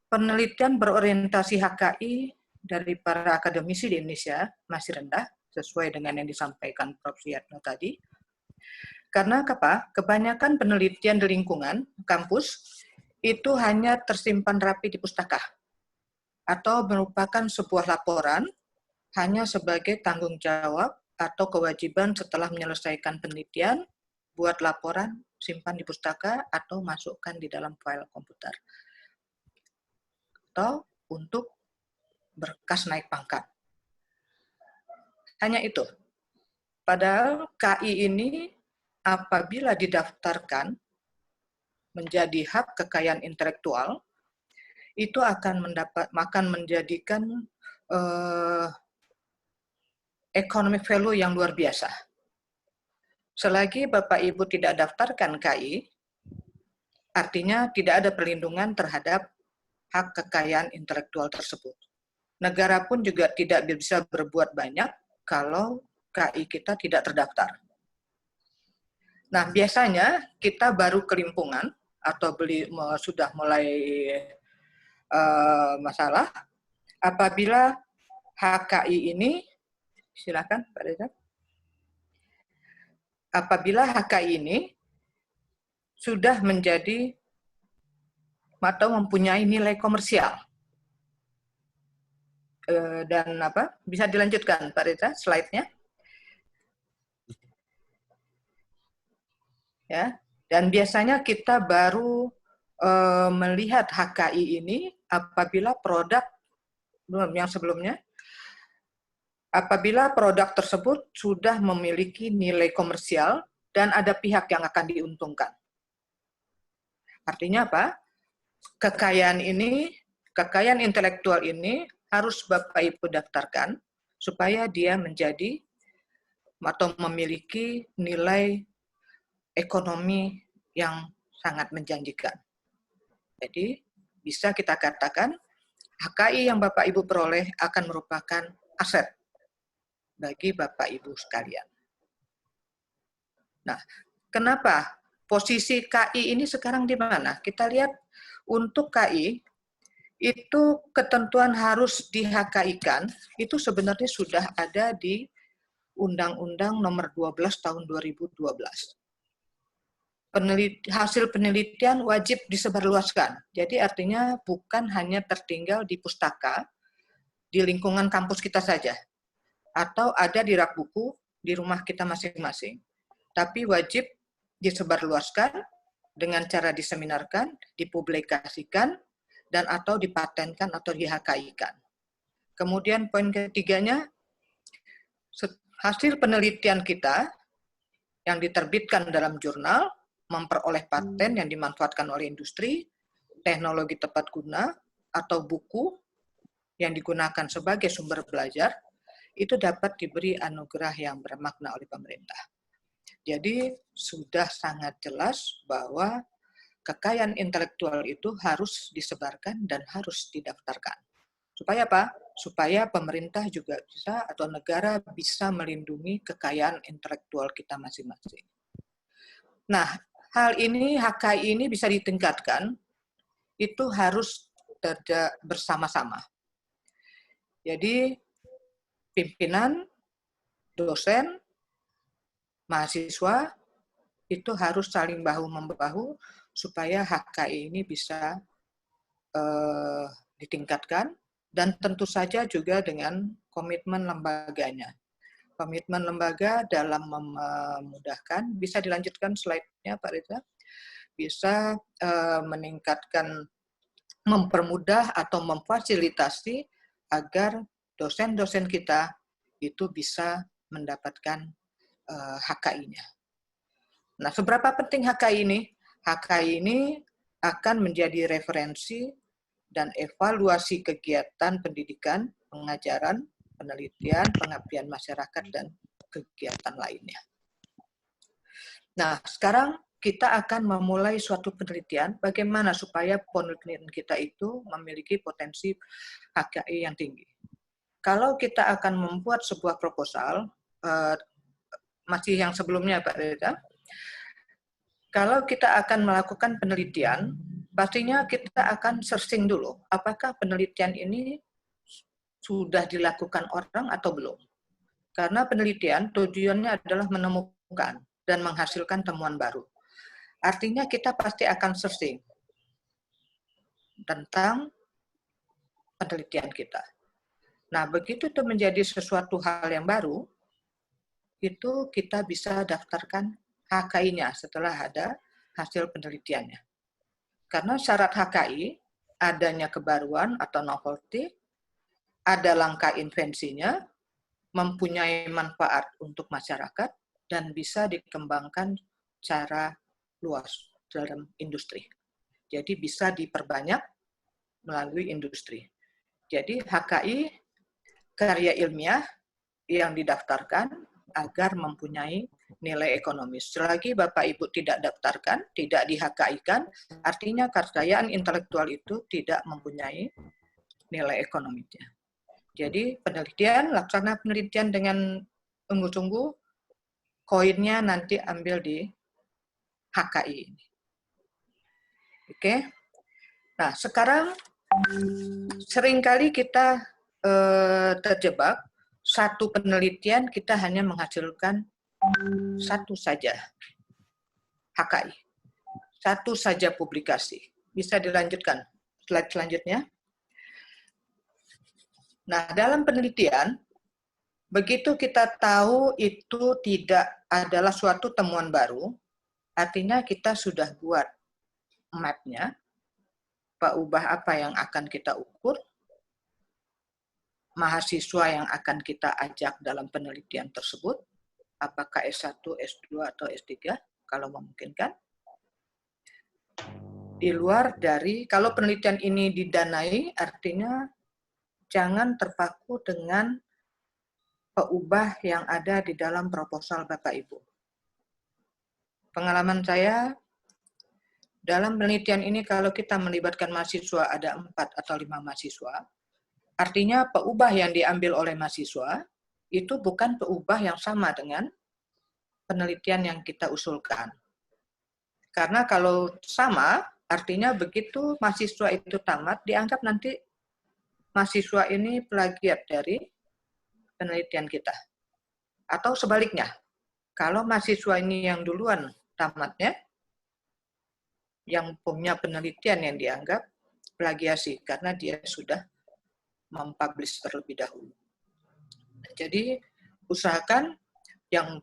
penelitian berorientasi HKI dari para akademisi di Indonesia masih rendah, sesuai dengan yang disampaikan Prof. Suyatno tadi. Karena apa? Kebanyakan penelitian di lingkungan kampus itu hanya tersimpan rapi di pustaka atau merupakan sebuah laporan hanya sebagai tanggung jawab atau kewajiban setelah menyelesaikan penelitian, buat laporan, simpan di pustaka atau masukkan di dalam file komputer. Atau untuk berkas naik pangkat. Hanya itu. Padahal KI ini apabila didaftarkan menjadi hak kekayaan intelektual, itu akan menjadikan economic value yang luar biasa. Selagi Bapak Ibu tidak daftarkan KI, artinya tidak ada perlindungan terhadap hak kekayaan intelektual tersebut. Negara pun juga tidak bisa berbuat banyak kalau KI kita tidak terdaftar. Nah, biasanya kita baru kelimpungan atau sudah mulai masalah apabila HKI ini, silakan Pak Reza. Apabila HKI ini sudah menjadi atau mempunyai nilai komersial. Dan bisa dilanjutkan Pak Reza slide-nya. Ya, dan biasanya kita baru melihat HKI ini apabila produk yang sebelumnya, apabila produk tersebut sudah memiliki nilai komersial dan ada pihak yang akan diuntungkan. Artinya apa? Kekayaan intelektual ini harus Bapak Ibu daftarkan supaya dia menjadi atau memiliki nilai ekonomi yang sangat menjanjikan. Jadi bisa kita katakan HKI yang Bapak Ibu peroleh akan merupakan aset bagi Bapak Ibu sekalian. Nah, kenapa posisi KI ini sekarang di mana? Kita lihat untuk KI itu ketentuan harus di-HKI-kan itu sebenarnya sudah ada di Undang-Undang Nomor 12 Tahun 2012. Hasil penelitian wajib disebarluaskan. Jadi artinya bukan hanya tertinggal di pustaka, di lingkungan kampus kita saja, atau ada di rak buku di rumah kita masing-masing. Tapi wajib disebarluaskan dengan cara diseminarkan, dipublikasikan, dan atau dipatenkan atau di-HKI-kan. Kemudian poin ketiganya, hasil penelitian kita yang diterbitkan dalam jurnal, memperoleh paten yang dimanfaatkan oleh industri, teknologi tepat guna, atau buku yang digunakan sebagai sumber belajar, itu dapat diberi anugerah yang bermakna oleh pemerintah. Jadi sudah sangat jelas bahwa kekayaan intelektual itu harus disebarkan dan harus didaftarkan. Supaya apa? Supaya pemerintah juga bisa atau negara bisa melindungi kekayaan intelektual kita masing-masing. Nah, hal ini, HKI ini bisa ditingkatkan, itu harus bersama-sama. Jadi, pimpinan, dosen, mahasiswa, itu harus saling bahu-membahu supaya HKI ini bisa ditingkatkan, dan tentu saja juga dengan komitmen lembaganya. Komitmen lembaga dalam memudahkan, bisa dilanjutkan slide-nya Pak Reza, bisa meningkatkan, mempermudah atau memfasilitasi agar dosen-dosen kita itu bisa mendapatkan HKI-nya. Nah, seberapa penting HKI ini? HKI ini akan menjadi referensi dan evaluasi kegiatan pendidikan, pengajaran, penelitian, pengabdian masyarakat, dan kegiatan lainnya. Nah, sekarang kita akan memulai suatu penelitian bagaimana supaya penelitian kita itu memiliki potensi HKI yang tinggi. Kalau kita akan membuat sebuah proposal, masih yang sebelumnya Pak Reza, kalau kita akan melakukan penelitian, pastinya kita akan searching dulu, apakah penelitian ini sudah dilakukan orang atau belum. Karena penelitian tujuannya adalah menemukan dan menghasilkan temuan baru. Artinya kita pasti akan searching tentang penelitian kita. Nah, begitu itu menjadi sesuatu hal yang baru, itu kita bisa daftarkan HKI-nya setelah ada hasil penelitiannya. Karena syarat HKI, adanya kebaruan atau novelty, ada langkah invensinya, mempunyai manfaat untuk masyarakat, dan bisa dikembangkan secara luas dalam industri. Jadi bisa diperbanyak melalui industri. Jadi HKI karya ilmiah yang didaftarkan agar mempunyai nilai ekonomis. Selagi Bapak Ibu tidak daftarkan, tidak di-HKI-kan, artinya kekayaan intelektual itu tidak mempunyai nilai ekonomisnya. Jadi penelitian, laksana penelitian dengan sungguh-sungguh, koinnya nanti ambil di HKI ini. Oke. Nah, sekarang seringkali kita terjebak, satu penelitian kita hanya menghasilkan satu saja HKI, satu saja publikasi. Bisa dilanjutkan slide selanjutnya. Nah, dalam penelitian, begitu kita tahu itu tidak adalah suatu temuan baru, artinya kita sudah buat map-nya, ubah apa yang akan kita ukur, mahasiswa yang akan kita ajak dalam penelitian tersebut, apakah S1, S2, atau S3, kalau memungkinkan. Di luar dari, kalau penelitian ini didanai, artinya jangan terpaku dengan peubah yang ada di dalam proposal Bapak Ibu. Pengalaman saya, dalam penelitian ini kalau kita melibatkan mahasiswa ada 4 atau 5 mahasiswa, artinya peubah yang diambil oleh mahasiswa itu bukan peubah yang sama dengan penelitian yang kita usulkan. Karena kalau sama, artinya begitu mahasiswa itu tamat, dianggap nanti mahasiswa ini plagiat dari penelitian kita. Atau sebaliknya, kalau mahasiswa ini yang duluan tamatnya, yang punya penelitian yang dianggap plagiasi, karena dia sudah mempublish terlebih dahulu. Jadi, usahakan yang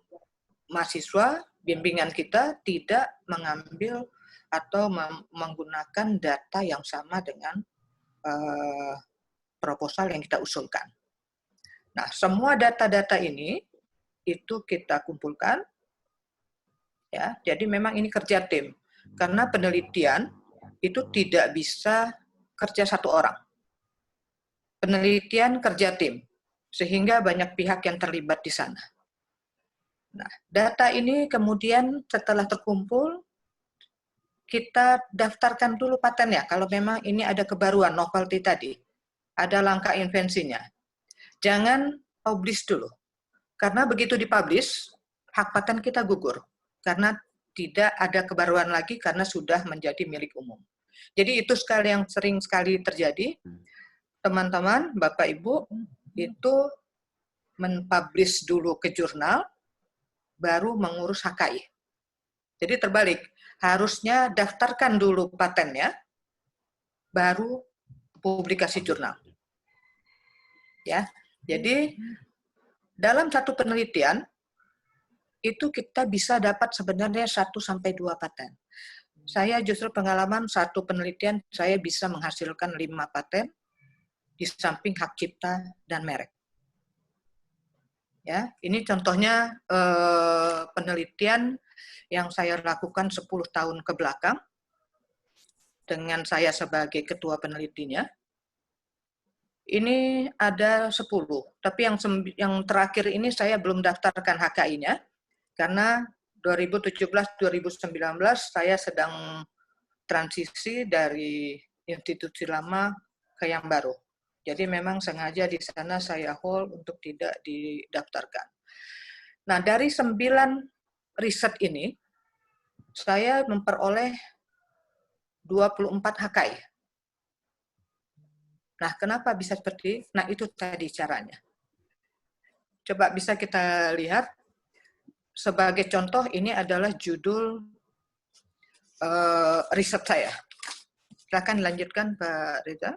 mahasiswa, bimbingan kita tidak mengambil atau menggunakan data yang sama dengan proposal yang kita usulkan. Nah, semua data-data ini itu kita kumpulkan, ya. Jadi memang ini kerja tim, karena penelitian itu tidak bisa kerja satu orang. Penelitian kerja tim, sehingga banyak pihak yang terlibat di sana. Nah, data ini kemudian setelah terkumpul, kita daftarkan dulu patennya, kalau memang ini ada kebaruan, novelty tadi, ada langkah invensinya. Jangan publish dulu, karena begitu dipublish, hak paten kita gugur, karena tidak ada kebaruan lagi, karena sudah menjadi milik umum. Jadi itu sekali yang sering sekali terjadi, teman-teman, Bapak Ibu, itu mempublish dulu ke jurnal, baru mengurus HKI. Jadi terbalik, harusnya daftarkan dulu patennya, baru publikasi jurnal. Ya, jadi dalam satu penelitian itu kita bisa dapat sebenarnya 1-2 paten. Saya justru pengalaman satu penelitian saya bisa menghasilkan 5 paten di samping hak cipta dan merek. Ya, ini contohnya penelitian yang saya lakukan 10 tahun ke belakang dengan saya sebagai ketua penelitinya. Ini ada 10, tapi yang terakhir ini saya belum daftarkan HKI-nya, karena 2017-2019 saya sedang transisi dari institusi lama ke yang baru. Jadi memang sengaja di sana saya hold untuk tidak didaftarkan. Nah, dari 9 riset ini, saya memperoleh 24 HKI. Nah, kenapa bisa seperti? Nah, itu tadi caranya. Coba bisa kita lihat, sebagai contoh ini adalah judul riset saya. Silakan lanjutkan, Pak Reza.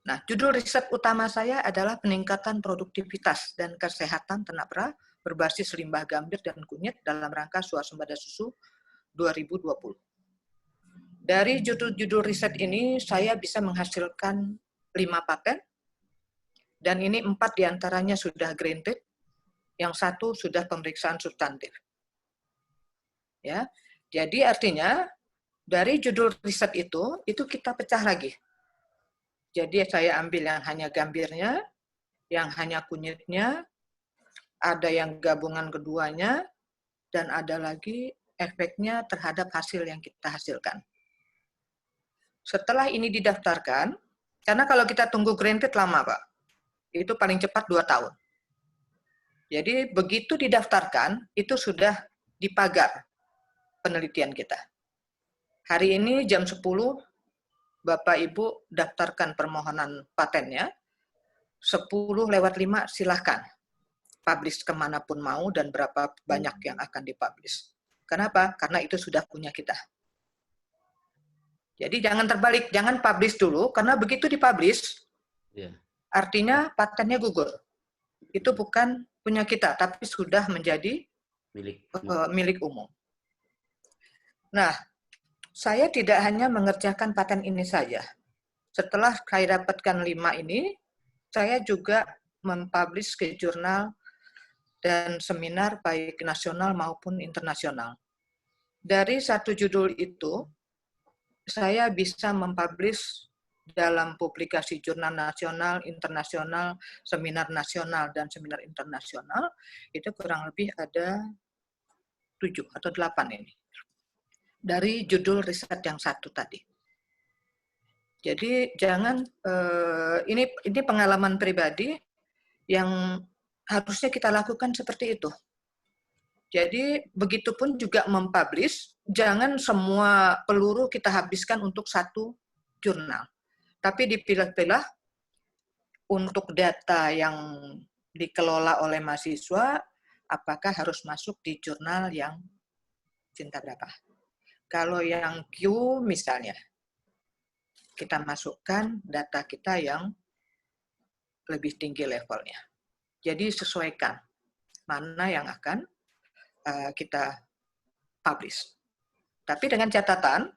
Nah, judul riset utama saya adalah peningkatan produktivitas dan kesehatan ternak perah berbasis limbah gambir dan kunyit dalam rangka swasembada susu 2020. Dari judul-judul riset ini, saya bisa menghasilkan 5 paten, dan ini 4 diantaranya sudah granted, yang 1 sudah pemeriksaan substantif. Ya, jadi artinya Dari judul riset itu kita pecah lagi. Jadi saya ambil yang hanya gambirnya, yang hanya kunyitnya, ada yang gabungan keduanya, dan ada lagi efeknya terhadap hasil yang kita hasilkan. Setelah ini didaftarkan, karena kalau kita tunggu granted lama, Pak. Itu paling cepat 2 tahun. Jadi begitu didaftarkan, itu sudah dipagar penelitian kita. Hari ini jam 10, Bapak Ibu daftarkan permohonan patennya, 10:05 silahkan. Publish kemanapun mau dan berapa banyak yang akan dipublish. Kenapa? Karena itu sudah punya kita. Jadi jangan terbalik, jangan publish dulu, karena begitu dipublish, artinya patennya gugur. Itu bukan punya kita, tapi sudah menjadi milik umum. Nah, saya tidak hanya mengerjakan paten ini saja. Setelah saya dapatkan 5 ini, saya juga mempublish ke jurnal dan seminar baik nasional maupun internasional. Dari satu judul itu, saya bisa mempublish dalam publikasi jurnal nasional, internasional, seminar nasional, dan seminar internasional, itu kurang lebih ada 7 atau 8 ini. Dari judul riset yang satu tadi. Jadi jangan, ini pengalaman pribadi yang harusnya kita lakukan seperti itu. Jadi begitupun juga mempublish, jangan semua peluru kita habiskan untuk satu jurnal. Tapi dipilah-pilah untuk data yang dikelola oleh mahasiswa, apakah harus masuk di jurnal yang cinta berapa. Kalau yang Q misalnya, kita masukkan data kita yang lebih tinggi levelnya. Jadi sesuaikan mana yang akan kita publish. Tapi dengan catatan,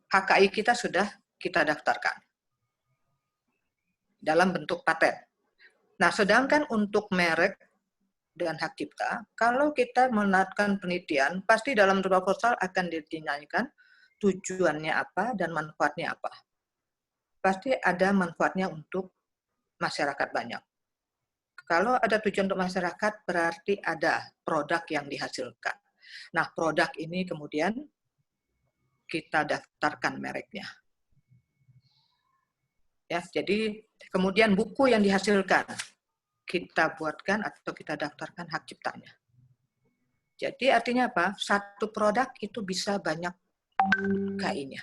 HKI kita sudah kita daftarkan dalam bentuk paten. Nah, sedangkan untuk merek dan hak cipta, kalau kita melakukan penelitian, pasti dalam proposal akan ditanyakan tujuannya apa dan manfaatnya apa. Pasti ada manfaatnya untuk masyarakat banyak. Kalau ada tujuan untuk masyarakat, berarti ada produk yang dihasilkan. Nah, produk ini kemudian kita daftarkan mereknya. Ya, jadi kemudian buku yang dihasilkan kita buatkan atau kita daftarkan hak ciptanya. Jadi artinya apa? Satu produk itu bisa banyak KI-nya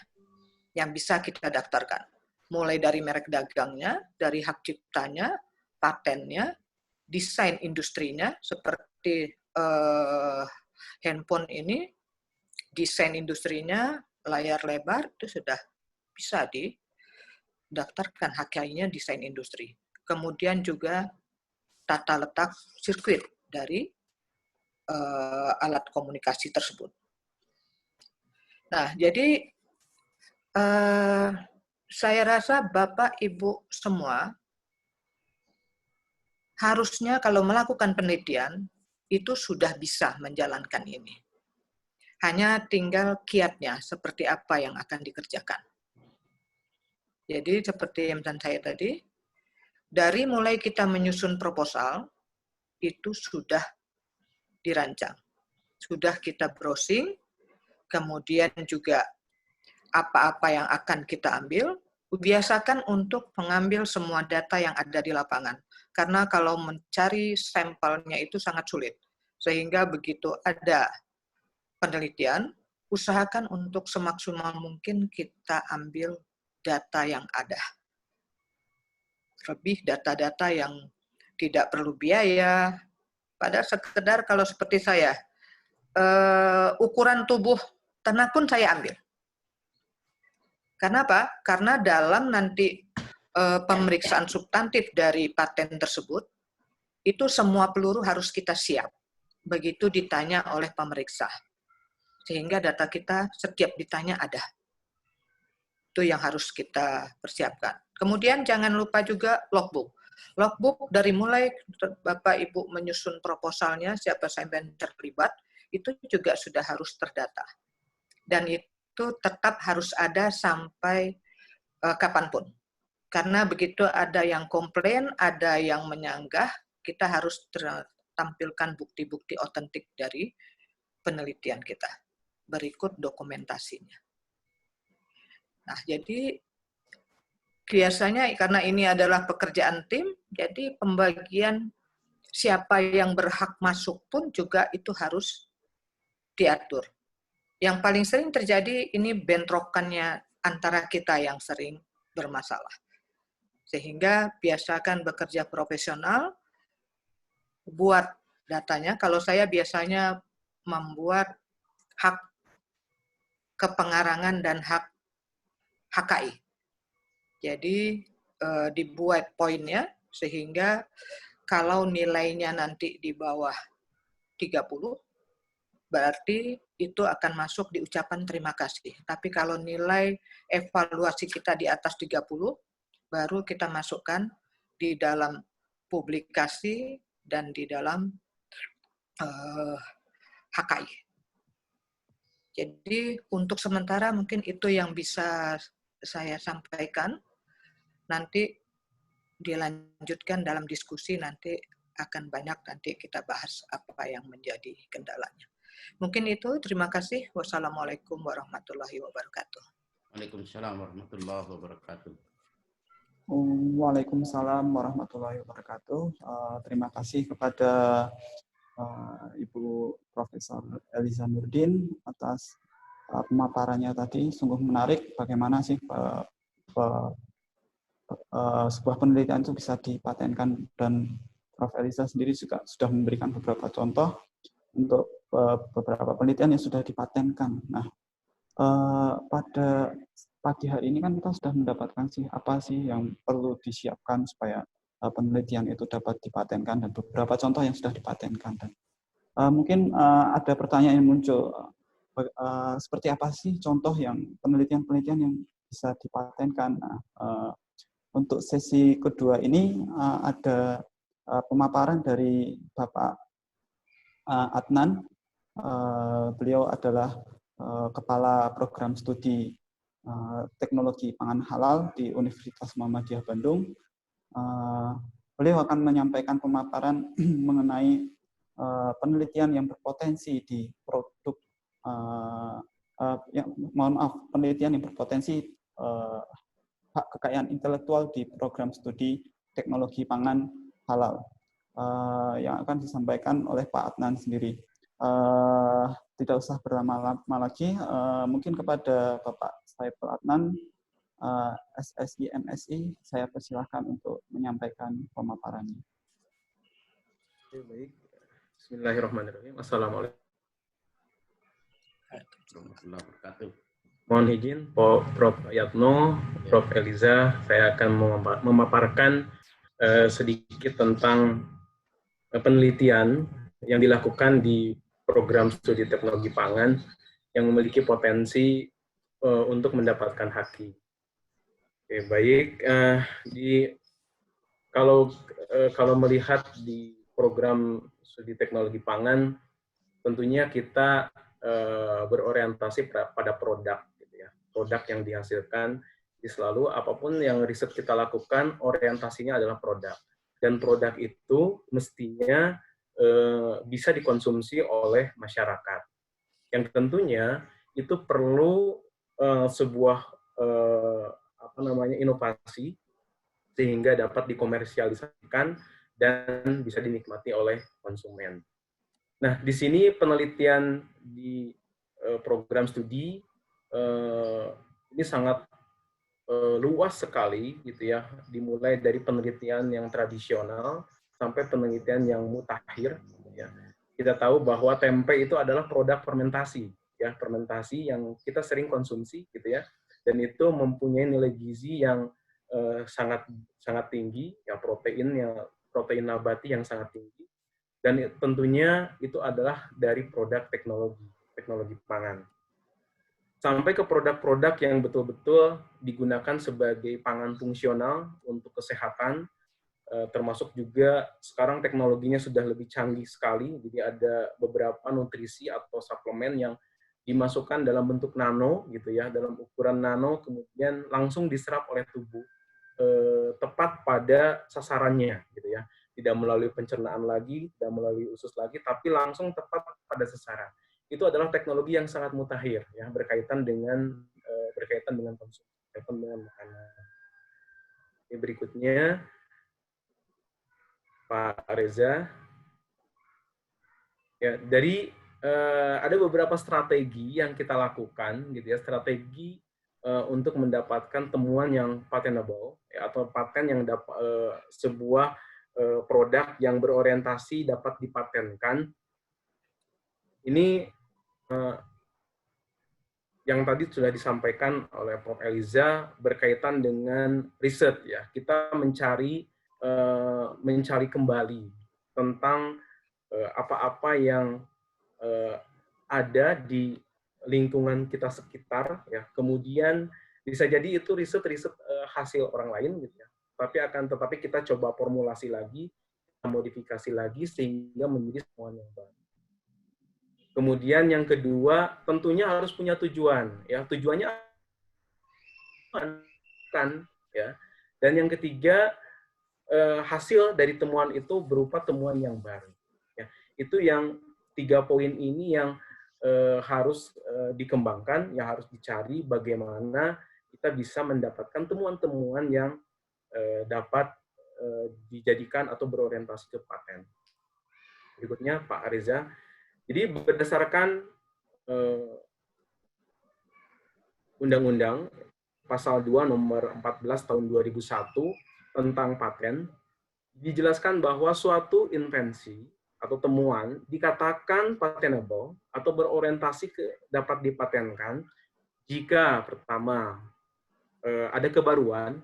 yang bisa kita daftarkan. Mulai dari merek dagangnya, dari hak ciptanya, patennya, desain industrinya, seperti handphone ini, desain industrinya, layar lebar, itu sudah bisa didaftarkan hak KI-nya desain industri. Kemudian juga tata letak sirkuit dari alat komunikasi tersebut. Nah, jadi saya rasa Bapak Ibu semua harusnya kalau melakukan penelitian itu sudah bisa menjalankan ini. Hanya tinggal kiatnya seperti apa yang akan dikerjakan. Jadi seperti yang saya tadi, dari mulai kita menyusun proposal, itu sudah dirancang. Sudah kita browsing, kemudian juga apa-apa yang akan kita ambil, biasakan untuk mengambil semua data yang ada di lapangan. Karena kalau mencari sampelnya itu sangat sulit. Sehingga begitu ada penelitian, usahakan untuk semaksimal mungkin kita ambil data yang ada. Lebih data-data yang tidak perlu biaya, pada sekedar kalau seperti saya, ukuran tubuh ternak pun saya ambil. Karena apa? Karena dalam nanti pemeriksaan substantif dari paten tersebut, itu semua peluru harus kita siap. Begitu ditanya oleh pemeriksa. Sehingga data kita setiap ditanya ada. Itu yang harus kita persiapkan. Kemudian jangan lupa juga logbook. Logbook dari mulai Bapak Ibu menyusun proposalnya, siapa sampai terlibat, itu juga sudah harus terdata. Dan itu itu tetap harus ada sampai kapanpun. Karena begitu ada yang komplain, ada yang menyanggah, kita harus tampilkan bukti-bukti otentik dari penelitian kita. Berikut dokumentasinya. Nah, jadi biasanya karena ini adalah pekerjaan tim, jadi pembagian siapa yang berhak masuk pun juga itu harus diatur. Yang paling sering terjadi ini bentrokannya antara kita yang sering bermasalah. Sehingga biasakan bekerja profesional, buat datanya. Kalau saya biasanya membuat hak kepengarangan dan hak HKI. Jadi dibuat poinnya sehingga kalau nilainya nanti di bawah 30, berarti itu akan masuk di ucapan terima kasih. Tapi kalau nilai evaluasi kita di atas 30, baru kita masukkan di dalam publikasi dan di dalam HKI. Jadi untuk sementara mungkin itu yang bisa saya sampaikan. Nanti dilanjutkan dalam diskusi, nanti akan banyak nanti kita bahas apa yang menjadi kendalanya. Mungkin itu, terima kasih. Wassalamualaikum warahmatullahi wabarakatuh. Waalaikumsalam warahmatullahi wabarakatuh. Waalaikumsalam warahmatullahi wabarakatuh. Terima kasih kepada Ibu Profesor Eliza Nurdin atas pemaparannya tadi. Sungguh menarik bagaimana sih sebuah penelitian itu bisa dipatenkan, dan Prof. Eliza sendiri juga sudah memberikan beberapa contoh untuk beberapa penelitian yang sudah dipatenkan. Nah, pada pagi hari ini kan kita sudah mendapatkan apa sih yang perlu disiapkan supaya penelitian itu dapat dipatenkan, dan beberapa contoh yang sudah dipatenkan. Dan mungkin ada pertanyaan yang muncul, seperti apa sih contoh yang penelitian-penelitian yang bisa dipatenkan. Nah, untuk sesi kedua ini ada pemaparan dari Bapak Adnan. Beliau adalah Kepala Program Studi Teknologi Pangan Halal di Universitas Muhammadiyah Bandung. Beliau akan menyampaikan pemaparan mengenai penelitian yang berpotensi di produk, penelitian yang berpotensi hak kekayaan intelektual di program studi teknologi pangan halal, yang akan disampaikan oleh Pak Adnan sendiri. Tidak usah berlama-lama lagi, mungkin kepada Bapak Saiful Adnan, SSI MSI, saya persilahkan untuk menyampaikan pemaparannya. Oke, baik. Bismillahirrahmanirrahim. Assalamualaikum warahmatullahi wabarakatuh. Mohon izin, Prof. Yatno, Prof. Eliza, saya akan memaparkan sedikit tentang penelitian yang dilakukan di program studi teknologi pangan yang memiliki potensi untuk mendapatkan HAKI. Oke, baik. Kalau melihat di program studi teknologi pangan, tentunya kita berorientasi pada produk, gitu ya. Produk yang dihasilkan. Jadi selalu apapun yang riset kita lakukan, orientasinya adalah produk. Dan produk itu mestinya bisa dikonsumsi oleh masyarakat. Yang tentunya itu perlu sebuah inovasi sehingga dapat dikomersialisasikan dan bisa dinikmati oleh konsumen. Nah, di sini penelitian di program studi ini sangat luas sekali, gitu ya. Dimulai dari penelitian yang tradisional sampai penelitian yang mutakhir. Ya. Kita tahu bahwa tempe itu adalah produk fermentasi, ya, fermentasi yang kita sering konsumsi, gitu ya. Dan itu mempunyai nilai gizi yang sangat tinggi, ya, protein nabati yang sangat tinggi. Dan tentunya itu adalah dari produk teknologi pangan. Sampai ke produk-produk yang betul-betul digunakan sebagai pangan fungsional untuk kesehatan, termasuk juga sekarang teknologinya sudah lebih canggih sekali, jadi ada beberapa nutrisi atau suplemen yang dimasukkan dalam bentuk nano gitu ya, dalam ukuran nano, kemudian langsung diserap oleh tubuh tepat pada sasarannya gitu ya, tidak melalui pencernaan lagi, tidak melalui usus lagi, tapi langsung tepat pada sasaran. Itu adalah teknologi yang sangat mutakhir ya, berkaitan dengan konsumsi, berkaitan dengan makanan. Ini berikutnya Pak Reza. Ya, dari ada beberapa strategi yang kita lakukan, gitu ya, strategi untuk mendapatkan temuan yang patentable, ya, atau paten yang sebuah produk yang berorientasi dapat dipatenkan. Ini yang tadi sudah disampaikan oleh Prof. Eliza berkaitan dengan riset, ya. Kita mencari kembali tentang apa-apa yang ada di lingkungan kita sekitar, ya. Kemudian bisa jadi itu riset hasil orang lain, gitu ya. Tetapi kita coba formulasi lagi, modifikasi lagi sehingga menjadi temuan yang baru. Kemudian yang kedua, tentunya harus punya tujuan, ya. Tujuannya kan, ya. Dan yang ketiga, hasil dari temuan itu berupa temuan yang baru. Ya. Itu yang 3 poin ini yang harus dikembangkan, yang harus dicari bagaimana kita bisa mendapatkan temuan-temuan yang dapat dijadikan atau berorientasi ke paten. Berikutnya Pak Reza. Jadi berdasarkan Undang-Undang Pasal 2 Nomor 14 Tahun 2001 tentang paten, dijelaskan bahwa suatu invensi atau temuan dikatakan patentable atau berorientasi dapat dipatenkan jika pertama ada kebaruan.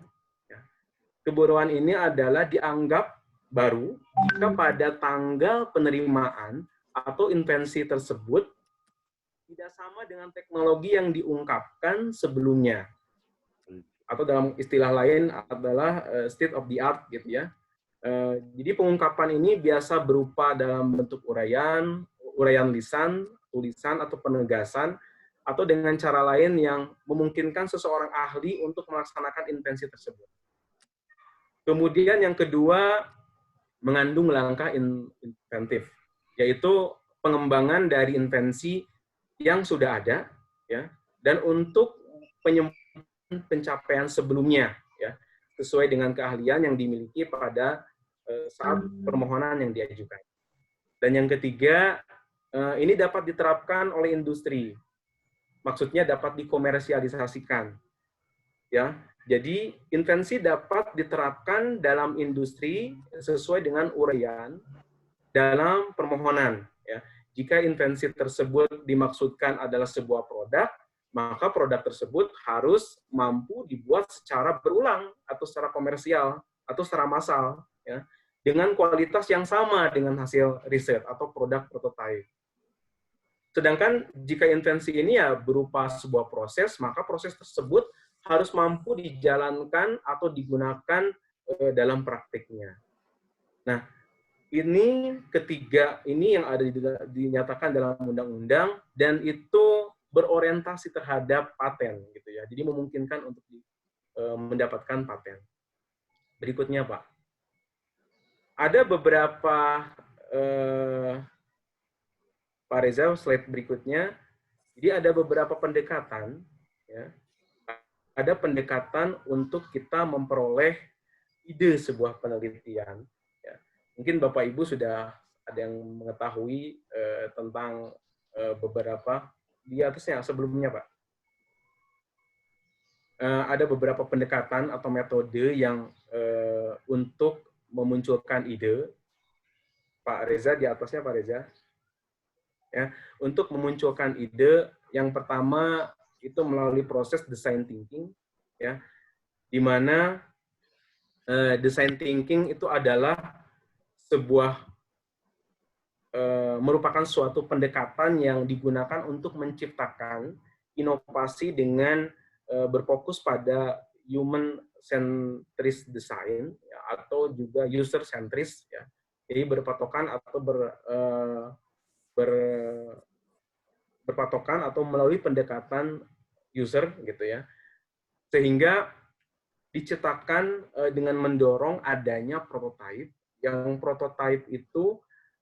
Kebaruan ini adalah dianggap baru jika pada tanggal penerimaan atau invensi tersebut tidak sama dengan teknologi yang diungkapkan sebelumnya. Atau dalam istilah lain adalah state of the art gitu ya. Jadi pengungkapan ini biasa berupa dalam bentuk uraian lisan, tulisan, atau penegasan, atau dengan cara lain yang memungkinkan seseorang ahli untuk melaksanakan invensi tersebut. Kemudian yang kedua, mengandung langkah inventif, yaitu pengembangan dari invensi yang sudah ada, ya, dan untuk pencapaian sebelumnya, ya, sesuai dengan keahlian yang dimiliki pada saat permohonan yang diajukan. Dan yang ketiga, ini dapat diterapkan oleh industri, maksudnya dapat dikomersialisasikan, ya. Jadi invensi dapat diterapkan dalam industri sesuai dengan uraian dalam permohonan. Ya. Jika invensi tersebut dimaksudkan adalah sebuah produk, maka produk tersebut harus mampu dibuat secara berulang atau secara komersial atau secara massal, ya, dengan kualitas yang sama dengan hasil riset atau produk prototipe. Sedangkan jika invensi ini ya berupa sebuah proses, maka proses tersebut harus mampu dijalankan atau digunakan dalam praktiknya. Nah, ini ketiga ini yang ada dinyatakan dalam undang-undang dan itu berorientasi terhadap paten gitu ya. Jadi memungkinkan untuk mendapatkan paten. Berikutnya, Pak. Ada beberapa Pak Reza, slide berikutnya. Jadi ada beberapa pendekatan, ya. Ada pendekatan untuk kita memperoleh ide sebuah penelitian. Ya. Mungkin Bapak Ibu sudah ada yang mengetahui tentang beberapa di atasnya sebelumnya, Pak. Ada beberapa pendekatan atau metode yang untuk memunculkan ide. Pak Reza di atasnya, Pak Reza. Ya, untuk memunculkan ide, yang pertama itu melalui proses design thinking, ya, di mana design thinking itu adalah sebuah merupakan suatu pendekatan yang digunakan untuk menciptakan inovasi dengan berfokus pada human centris design, ya, atau juga user centris, ya. Jadi berpatokan atau berpatokan atau melalui pendekatan user gitu ya, sehingga diciptakan dengan mendorong adanya prototipe, yang prototipe itu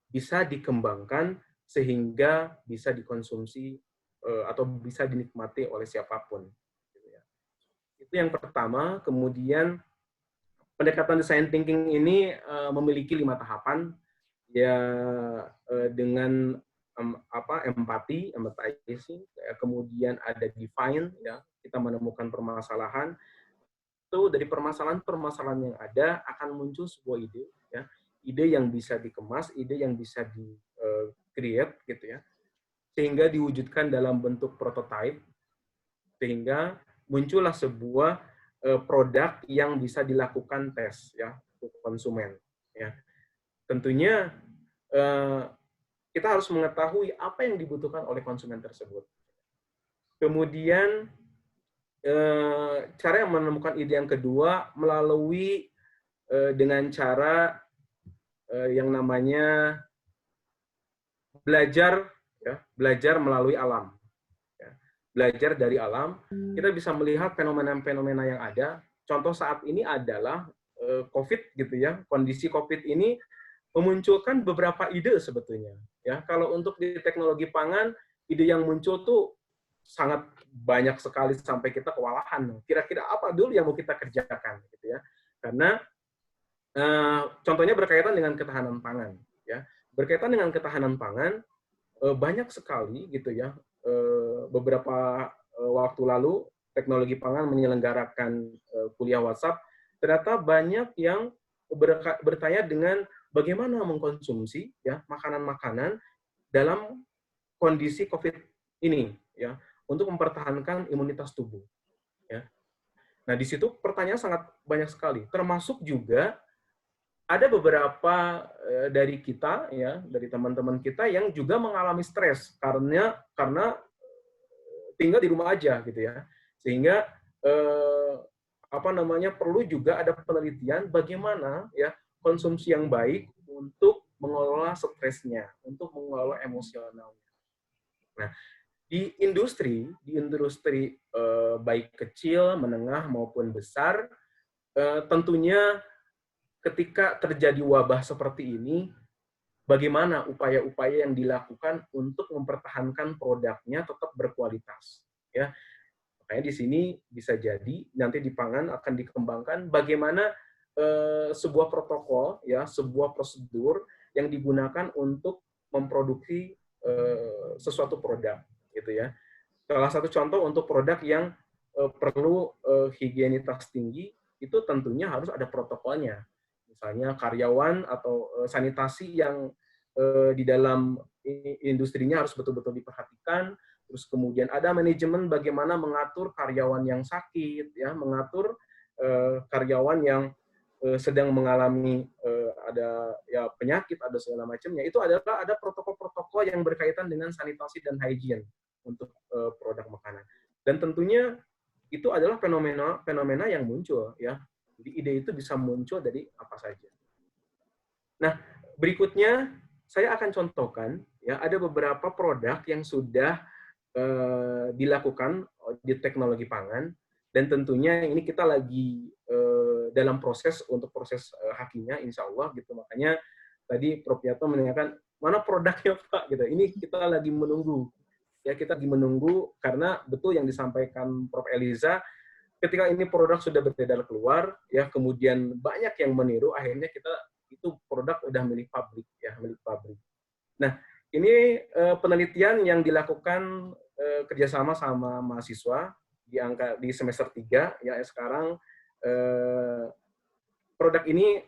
bisa dikembangkan sehingga bisa dikonsumsi atau bisa dinikmati oleh siapapun. Itu yang pertama. Kemudian pendekatan design thinking ini memiliki 5 tahapan, ya, dengan empathizing, kemudian ada define, ya, kita menemukan permasalahan. Itu dari permasalahan-permasalahan yang ada akan muncul sebuah ide, ya, ide yang bisa dikemas, ide yang bisa di create gitu ya, sehingga diwujudkan dalam bentuk prototype, sehingga muncullah sebuah produk yang bisa dilakukan tes, ya, untuk konsumen, ya. Tentunya kita harus mengetahui apa yang dibutuhkan oleh konsumen tersebut. Kemudian cara yang menemukan ide yang kedua melalui dengan cara yang namanya belajar, ya, belajar melalui alam. Ya. Belajar dari alam, kita bisa melihat fenomena-fenomena yang ada. Contoh saat ini adalah COVID gitu ya. Kondisi COVID ini memunculkan beberapa ide sebetulnya. Ya, kalau untuk di teknologi pangan, ide yang muncul tuh sangat banyak sekali sampai kita kewalahan. Kira-kira apa dulu yang mau kita kerjakan, gitu ya? Karena contohnya berkaitan dengan ketahanan pangan. Ya, berkaitan dengan ketahanan pangan, banyak sekali gitu ya. Beberapa waktu lalu teknologi pangan menyelenggarakan kuliah WhatsApp. Ternyata banyak yang bertanya dengan bagaimana mengkonsumsi, ya, makanan-makanan dalam kondisi COVID ini, ya, untuk mempertahankan imunitas tubuh, ya. Nah, di situ pertanyaan sangat banyak sekali, termasuk juga ada beberapa dari kita, ya, dari teman-teman kita yang juga mengalami stres karena tinggal di rumah aja gitu ya, sehingga perlu juga ada penelitian bagaimana, ya, konsumsi yang baik untuk mengelola stresnya, untuk mengelola emosionalnya. Nah, di industri baik kecil, menengah maupun besar, tentunya ketika terjadi wabah seperti ini, bagaimana upaya-upaya yang dilakukan untuk mempertahankan produknya tetap berkualitas, ya. Makanya di sini bisa jadi nanti di pangan akan dikembangkan bagaimana sebuah protokol, ya, sebuah prosedur yang digunakan untuk memproduksi sesuatu produk, gitu ya. Salah satu contoh untuk produk yang perlu higienitas tinggi, itu tentunya harus ada protokolnya. Misalnya karyawan atau sanitasi yang di dalam industrinya harus betul-betul diperhatikan. Terus kemudian ada manajemen bagaimana mengatur karyawan yang sakit, ya, mengatur karyawan yang sedang mengalami ada, ya, penyakit, ada segala macamnya. Itu adalah ada protokol-protokol yang berkaitan dengan sanitasi dan hygiene untuk produk makanan. Dan tentunya itu adalah fenomena yang muncul, ya. Jadi ide itu bisa muncul dari apa saja. Nah, berikutnya saya akan contohkan, ya, ada beberapa produk yang sudah dilakukan di teknologi pangan, dan tentunya ini kita lagi dalam proses hakimnya, insya Allah gitu. Makanya tadi Prof. Yatno menanyakan mana produknya Pak, gitu. Ini kita lagi menunggu, ya, kita lagi menunggu karena betul yang disampaikan Prof. Eliza, ketika ini produk sudah beredar keluar, ya, kemudian banyak yang meniru, akhirnya itu produk udah milik pabrik, ya, milik pabrik. Nah, ini penelitian yang dilakukan kerjasama sama mahasiswa di semester 3, ya, sekarang produk ini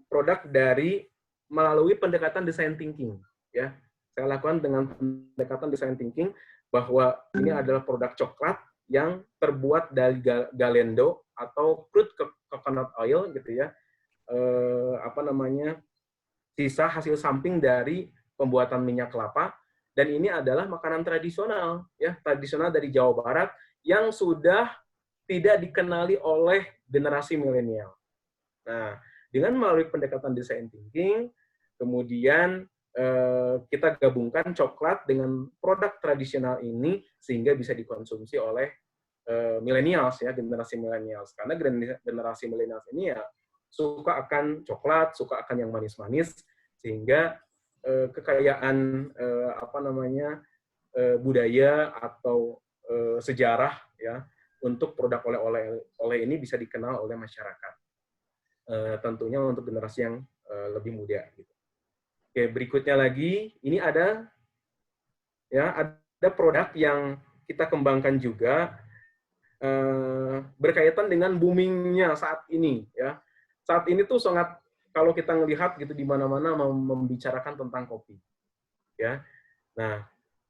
produk dari melalui pendekatan design thinking, ya. Saya lakukan dengan pendekatan design thinking bahwa ini adalah produk coklat yang terbuat dari galendo atau crude coconut oil, gitu ya. Sisa hasil samping dari pembuatan minyak kelapa, dan ini adalah makanan tradisional, ya, tradisional dari Jawa Barat yang sudah tidak dikenali oleh generasi milenial. Nah, dengan melalui pendekatan design thinking, kemudian kita gabungkan coklat dengan produk tradisional ini sehingga bisa dikonsumsi oleh millennials ya, generasi millennials. Karena generasi millennials ini ya suka akan coklat, suka akan yang manis-manis, sehingga kekayaan budaya atau sejarah ya untuk produk oleh-oleh ini bisa dikenal oleh masyarakat. Tentunya untuk generasi yang lebih muda. Gitu. Oke, berikutnya lagi, ini ada produk yang kita kembangkan juga berkaitan dengan boomingnya saat ini. Ya, saat ini tuh sangat kalau kita melihat gitu di mana-mana membicarakan tentang kopi. Ya, nah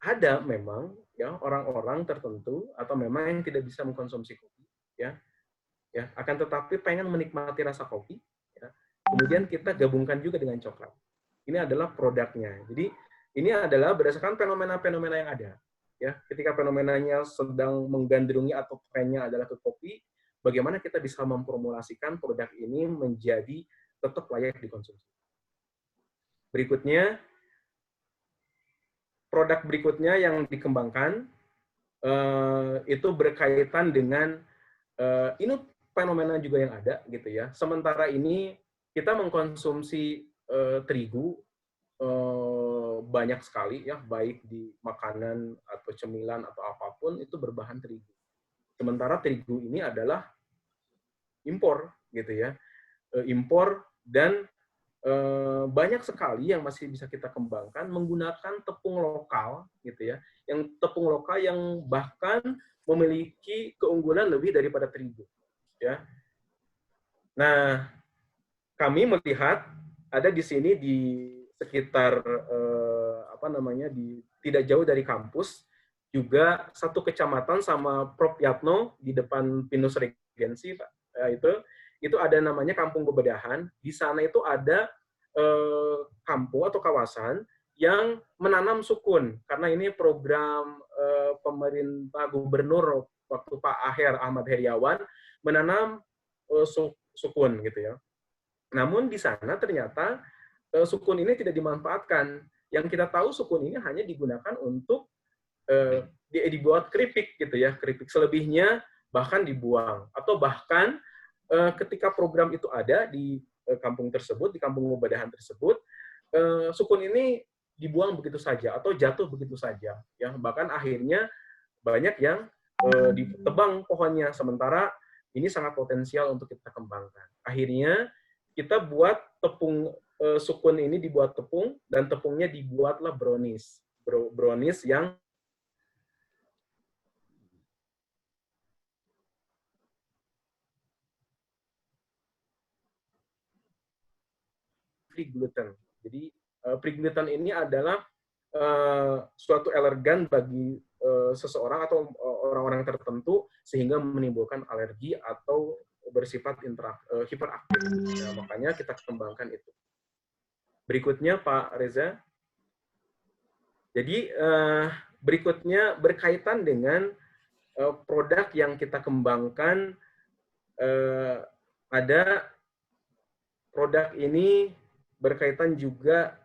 ada memang ya orang-orang tertentu atau memang yang tidak bisa mengkonsumsi kopi. Ya, akan tetapi pengen menikmati rasa kopi. Ya, kemudian kita gabungkan juga dengan coklat. Ini adalah produknya. Jadi ini adalah berdasarkan fenomena-fenomena yang ada. Ya, ketika fenomenanya sedang menggandrungi atau trennya adalah ke kopi, bagaimana kita bisa memformulasikan produk ini menjadi tetap layak dikonsumsi. Berikutnya, produk berikutnya yang dikembangkan itu berkaitan dengan ini fenomena juga yang ada gitu ya. Sementara ini kita mengkonsumsi terigu banyak sekali ya, baik di makanan atau cemilan atau apapun itu berbahan terigu. Sementara terigu ini adalah impor gitu ya, impor dan banyak sekali yang masih bisa kita kembangkan menggunakan tepung lokal gitu ya, yang tepung lokal yang bahkan memiliki keunggulan lebih daripada terigu ya. Nah, kami melihat ada di sini di sekitar tidak jauh dari kampus juga satu kecamatan sama Prof Yatno di depan Pinus Regency Pak. Itu ada namanya Kampung Bebedahan. Di sana itu ada kampung atau kawasan yang menanam sukun karena ini program pemerintah gubernur waktu Pak Ahmad Heriawan menanam sukun gitu ya. Namun di sana ternyata sukun ini tidak dimanfaatkan. Yang kita tahu sukun ini hanya digunakan untuk dibuat keripik gitu ya, keripik. Selebihnya bahkan dibuang atau bahkan ketika program itu ada di kampung tersebut, di kampung Bebedahan tersebut, sukun ini dibuang begitu saja atau jatuh begitu saja. Ya, bahkan akhirnya banyak yang ditebang pohonnya, sementara ini sangat potensial untuk kita kembangkan. Akhirnya kita buat tepung sukun ini dibuat tepung dan tepungnya dibuatlah brownies. Brownies yang free gluten. Jadi free gluten ini adalah suatu alergan bagi seseorang atau orang-orang tertentu sehingga menimbulkan alergi atau bersifat hiperaktif. Nah, makanya kita kembangkan itu. Berikutnya Pak Reza. Jadi berikutnya berkaitan dengan produk yang kita kembangkan, ada produk ini berkaitan juga,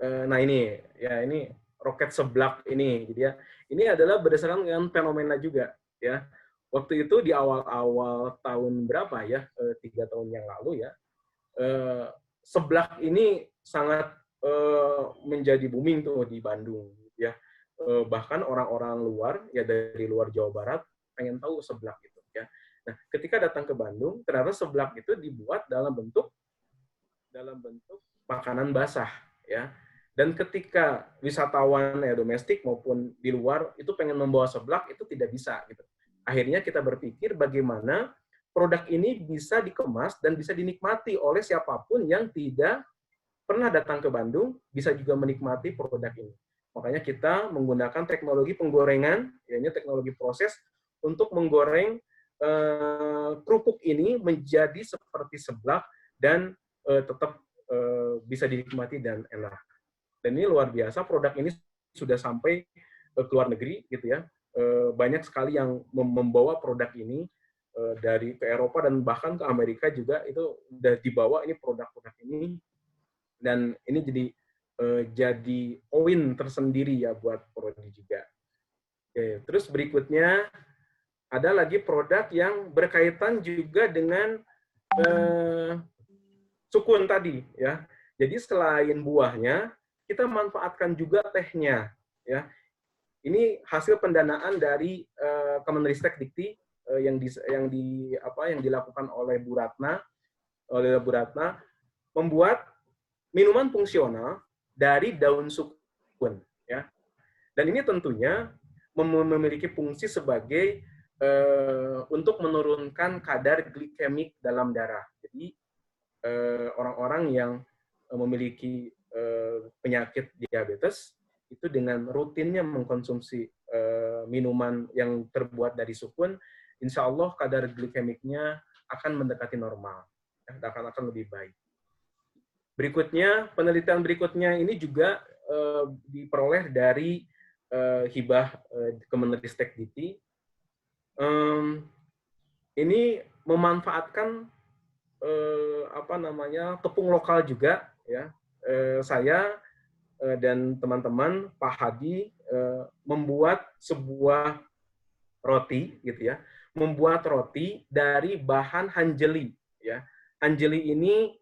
nah ini ya, ini roket seblak ini, gitu ya. Ini adalah berdasarkan dengan fenomena juga ya. Waktu itu di awal-awal tahun berapa ya, 3 tahun yang lalu ya, seblak ini sangat menjadi booming tuh di Bandung ya. Bahkan orang-orang luar ya, dari luar Jawa Barat pengen tahu seblak itu ya. Nah, ketika datang ke Bandung, ternyata seblak itu dibuat dalam bentuk makanan basah ya. Dan ketika wisatawan ya domestik maupun di luar itu pengen membawa seblak, itu tidak bisa gitu. Akhirnya kita berpikir bagaimana produk ini bisa dikemas dan bisa dinikmati oleh siapapun yang tidak pernah datang ke Bandung, bisa juga menikmati produk ini. Makanya kita menggunakan teknologi penggorengan, yaitu teknologi proses untuk menggoreng kerupuk ini menjadi seperti seblak dan tetap bisa dinikmati dan enak. Dan ini luar biasa, produk ini sudah sampai ke luar negeri gitu ya. Banyak sekali yang membawa produk ini dari ke Eropa dan bahkan ke Amerika juga, itu udah dibawa ini produk-produk ini, dan ini jadi jadi poin tersendiri ya buat prodi juga. Oke, terus berikutnya ada lagi produk yang berkaitan juga dengan sukun tadi ya. Jadi selain buahnya, kita manfaatkan juga tehnya ya. Ini hasil pendanaan dari Kemenristek Dikti yang dilakukan oleh Bu Ratna membuat minuman fungsional dari daun sukun ya. Dan ini tentunya memiliki fungsi sebagai untuk menurunkan kadar glikemik dalam darah. Jadi orang-orang yang memiliki penyakit diabetes itu dengan rutinnya mengkonsumsi minuman yang terbuat dari sukun, insya Allah kadar glikemiknya akan mendekati normal, akan lebih baik. Berikutnya, penelitian berikutnya ini juga diperoleh dari hibah Kemenristek Dikti. Ini memanfaatkan tepung lokal juga ya. Saya dan teman-teman Pak Hadi membuat sebuah roti gitu ya, membuat roti dari bahan hanjeli ya. Hanjeli ini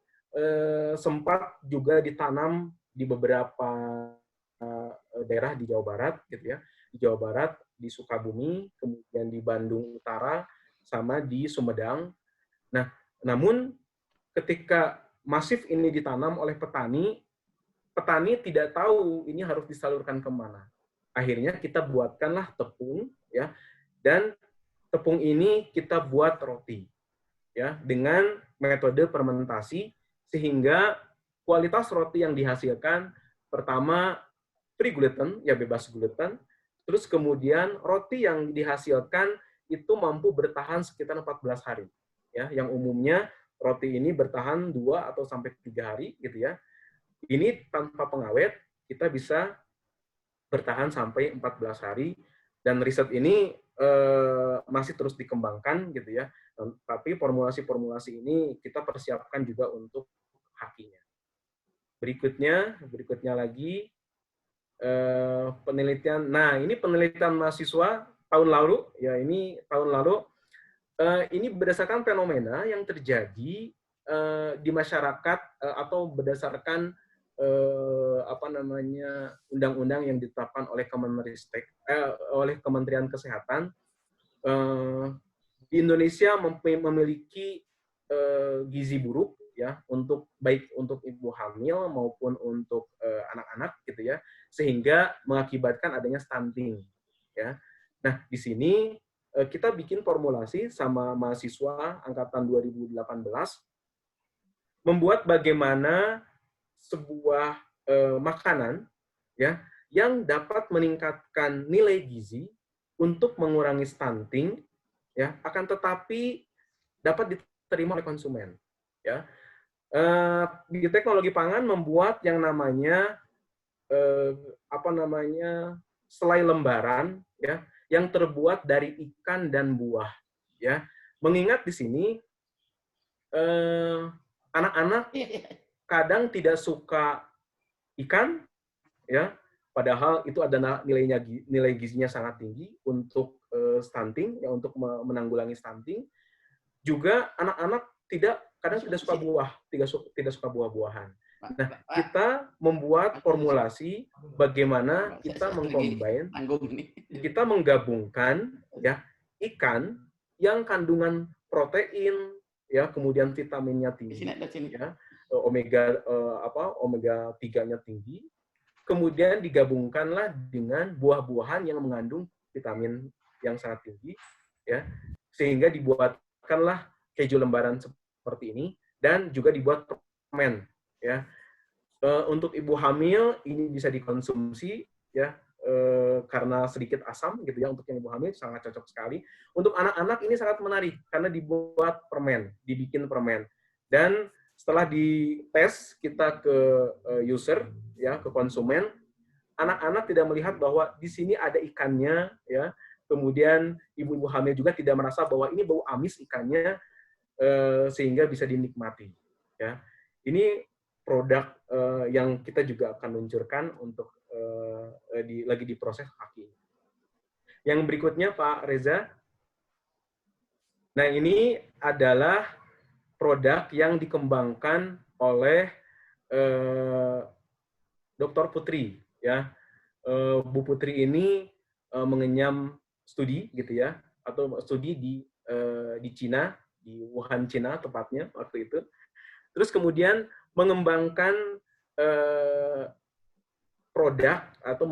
sempat juga ditanam di beberapa daerah di Jawa Barat gitu ya. Di Jawa Barat, di Sukabumi, kemudian di Bandung Utara, sama di Sumedang. Nah, namun ketika masif ini ditanam oleh petani, petani tidak tahu ini harus disalurkan kemana. Akhirnya kita buatkanlah tepung, ya, dan tepung ini kita buat roti, ya, dengan metode fermentasi sehingga kualitas roti yang dihasilkan pertama free gluten, ya bebas gluten. Terus kemudian roti yang dihasilkan itu mampu bertahan sekitar 14 hari. Ya, yang umumnya roti ini bertahan 2 atau sampai 3 hari gitu ya. Ini tanpa pengawet kita bisa bertahan sampai 14 hari dan riset ini masih terus dikembangkan gitu ya. Tapi formulasi-formulasi ini kita persiapkan juga untuk hakinya. Berikutnya lagi penelitian. Nah, ini penelitian mahasiswa tahun lalu ya, ini tahun lalu ini berdasarkan fenomena yang terjadi di masyarakat atau berdasarkan undang-undang yang ditetapkan oleh Kemenristek oleh Kementerian Kesehatan. Di Indonesia memiliki gizi buruk ya, baik untuk ibu hamil maupun untuk anak-anak gitu ya, sehingga mengakibatkan adanya stunting ya. Nah, di sini kita bikin formulasi sama mahasiswa angkatan 2018 membuat bagaimana sebuah makanan ya yang dapat meningkatkan nilai gizi untuk mengurangi stunting ya, akan tetapi dapat diterima oleh konsumen ya. Di teknologi pangan membuat yang namanya selai lembaran ya yang terbuat dari ikan dan buah ya. Mengingat di sini anak-anak kadang tidak suka ikan ya, padahal itu ada nilai gizinya sangat tinggi untuk stunting ya, untuk menanggulangi stunting. Juga anak-anak kadang tidak suka buah, tidak suka buah-buahan. Nah, kita membuat formulasi bagaimana kita kita menggabungkan ya ikan yang kandungan protein ya, kemudian vitaminnya tinggi ya, omega 3-nya tinggi, kemudian digabungkanlah dengan buah-buahan yang mengandung vitamin yang sangat tinggi ya, sehingga dibuatkanlah keju lembaran seperti ini dan juga dibuat permen ya. Untuk ibu hamil ini bisa dikonsumsi ya, karena sedikit asam gitu ya, untuk yang ibu hamil sangat cocok sekali. Untuk anak-anak ini sangat menarik karena dibuat permen, dibikin permen. Dan setelah dites kita ke user ya, ke konsumen, anak-anak tidak melihat bahwa di sini ada ikannya ya. Kemudian ibu-ibu hamil juga tidak merasa bahwa ini bau amis ikannya, sehingga bisa dinikmati ya. Ini produk yang kita juga akan luncurkan untuk lagi diproses kaki. Yang berikutnya Pak Reza. Nah, ini adalah produk yang dikembangkan oleh Dr. Putri, ya. Bu Putri ini mengenyam studi gitu ya, atau studi di Cina, di Wuhan, Cina tepatnya waktu itu. Terus kemudian mengembangkan produk atau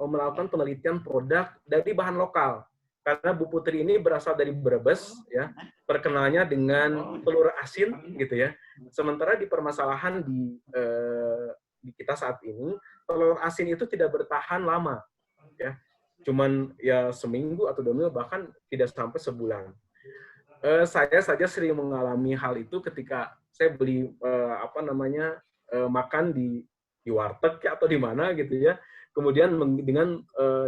melakukan penelitian produk dari bahan lokal. Karena Bu Putri ini berasal dari Brebes, ya, terkenalnya dengan telur asin, gitu ya. Sementara di permasalahan di kita saat ini, telur asin itu tidak bertahan lama, ya. Cuman ya seminggu atau 2 minggu, bahkan tidak sampai sebulan. Saya saja sering mengalami hal itu ketika saya beli makan di warteg atau di mana gitu ya. Kemudian dengan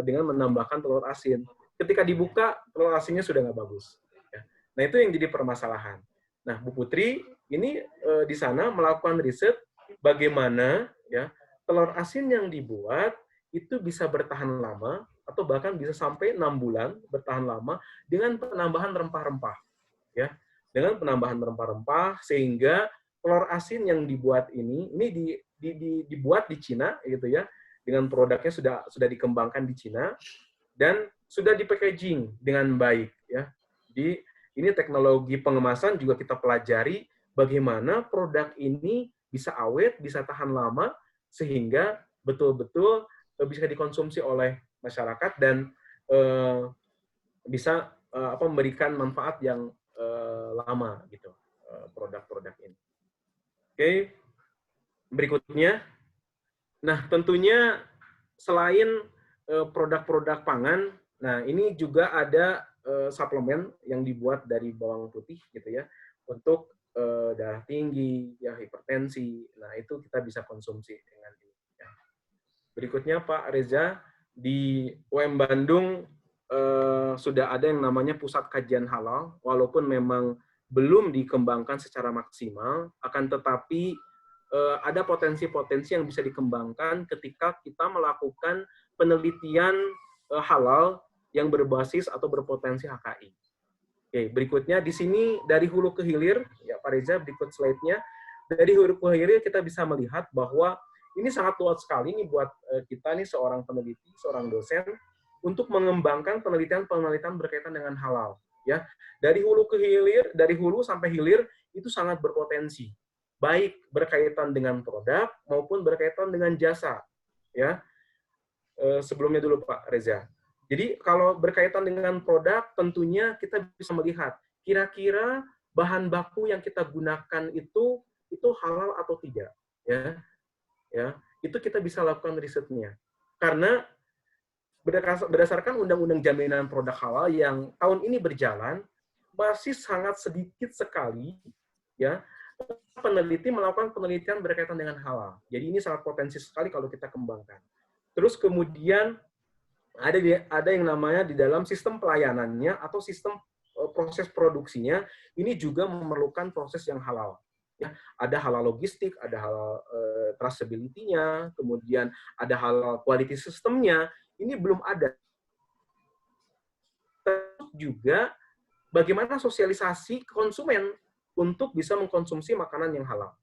menambahkan telur asin. Ketika dibuka, telur asinnya sudah nggak bagus. Ya. Nah, itu yang jadi permasalahan. Nah, Bu Putri ini di sana melakukan riset bagaimana ya telur asin yang dibuat itu bisa bertahan lama atau bahkan bisa sampai 6 bulan bertahan lama dengan penambahan rempah-rempah. Ya, dengan penambahan rempah-rempah sehingga telur asin yang dibuat ini dibuat di Cina gitu ya, dengan produknya sudah dikembangkan di Cina dan sudah di-packaging dengan baik ya. Jadi ini teknologi pengemasan juga kita pelajari bagaimana produk ini bisa awet, bisa tahan lama sehingga betul-betul bisa dikonsumsi oleh masyarakat dan bisa memberikan manfaat yang lama gitu produk-produk ini. Oke, berikutnya. Nah, tentunya selain produk-produk pangan, nah ini juga ada suplemen yang dibuat dari bawang putih gitu ya untuk darah tinggi, ya hipertensi. Nah, itu kita bisa konsumsi dengan ini. Ya. Berikutnya Pak Reza, di UM Bandung sudah ada yang namanya Pusat Kajian Halal, walaupun memang belum dikembangkan secara maksimal, akan tetapi ada potensi-potensi yang bisa dikembangkan ketika kita melakukan penelitian halal yang berbasis atau berpotensi HKI. Oke, berikutnya di sini dari hulu ke hilir, ya Pak Reza, berikut slide-nya. Dari hulu ke hilir kita bisa melihat bahwa ini sangat luas sekali nih buat kita nih seorang peneliti, seorang dosen, untuk mengembangkan penelitian-penelitian berkaitan dengan halal. Ya, dari hulu ke hilir, dari hulu sampai hilir itu sangat berpotensi, baik berkaitan dengan produk maupun berkaitan dengan jasa. Ya, sebelumnya dulu Pak Reza. Jadi kalau berkaitan dengan produk, tentunya kita bisa melihat kira-kira bahan baku yang kita gunakan itu halal atau tidak. Ya, itu kita bisa lakukan risetnya. Karena berdasarkan Undang-Undang Jaminan Produk Halal yang tahun ini berjalan, masih sangat sedikit sekali ya peneliti melakukan penelitian berkaitan dengan halal. Jadi ini sangat potensi sekali kalau kita kembangkan. Terus kemudian ada yang namanya di dalam sistem pelayanannya atau sistem proses produksinya ini juga memerlukan proses yang halal. Ya, ada halal logistik, ada halal traceability-nya, kemudian ada halal quality system-nya. Ini belum ada. Terus juga bagaimana sosialisasi ke konsumen untuk bisa mengkonsumsi makanan yang halal.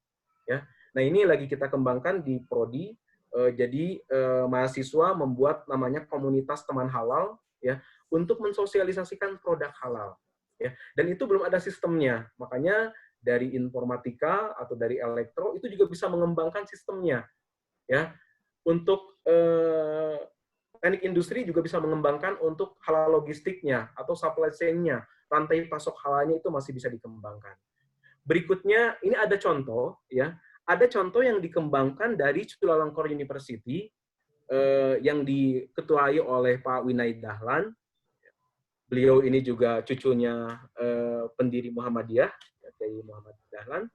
Ya, nah ini lagi kita kembangkan di Prodi. Jadi mahasiswa membuat namanya komunitas teman halal ya untuk mensosialisasikan produk halal ya, dan itu belum ada sistemnya, makanya dari informatika atau dari elektro itu juga bisa mengembangkan sistemnya ya. Untuk teknik industri juga bisa mengembangkan untuk halal logistiknya atau supply chain-nya, rantai pasok halalnya itu masih bisa dikembangkan. Berikutnya ini ada contoh ya. Ada contoh yang dikembangkan dari Chulalongkorn University yang diketuai oleh Pak Winay Dahlan. Beliau ini juga cucunya pendiri Muhammadiyah, Kiai Muhammad Dahlan.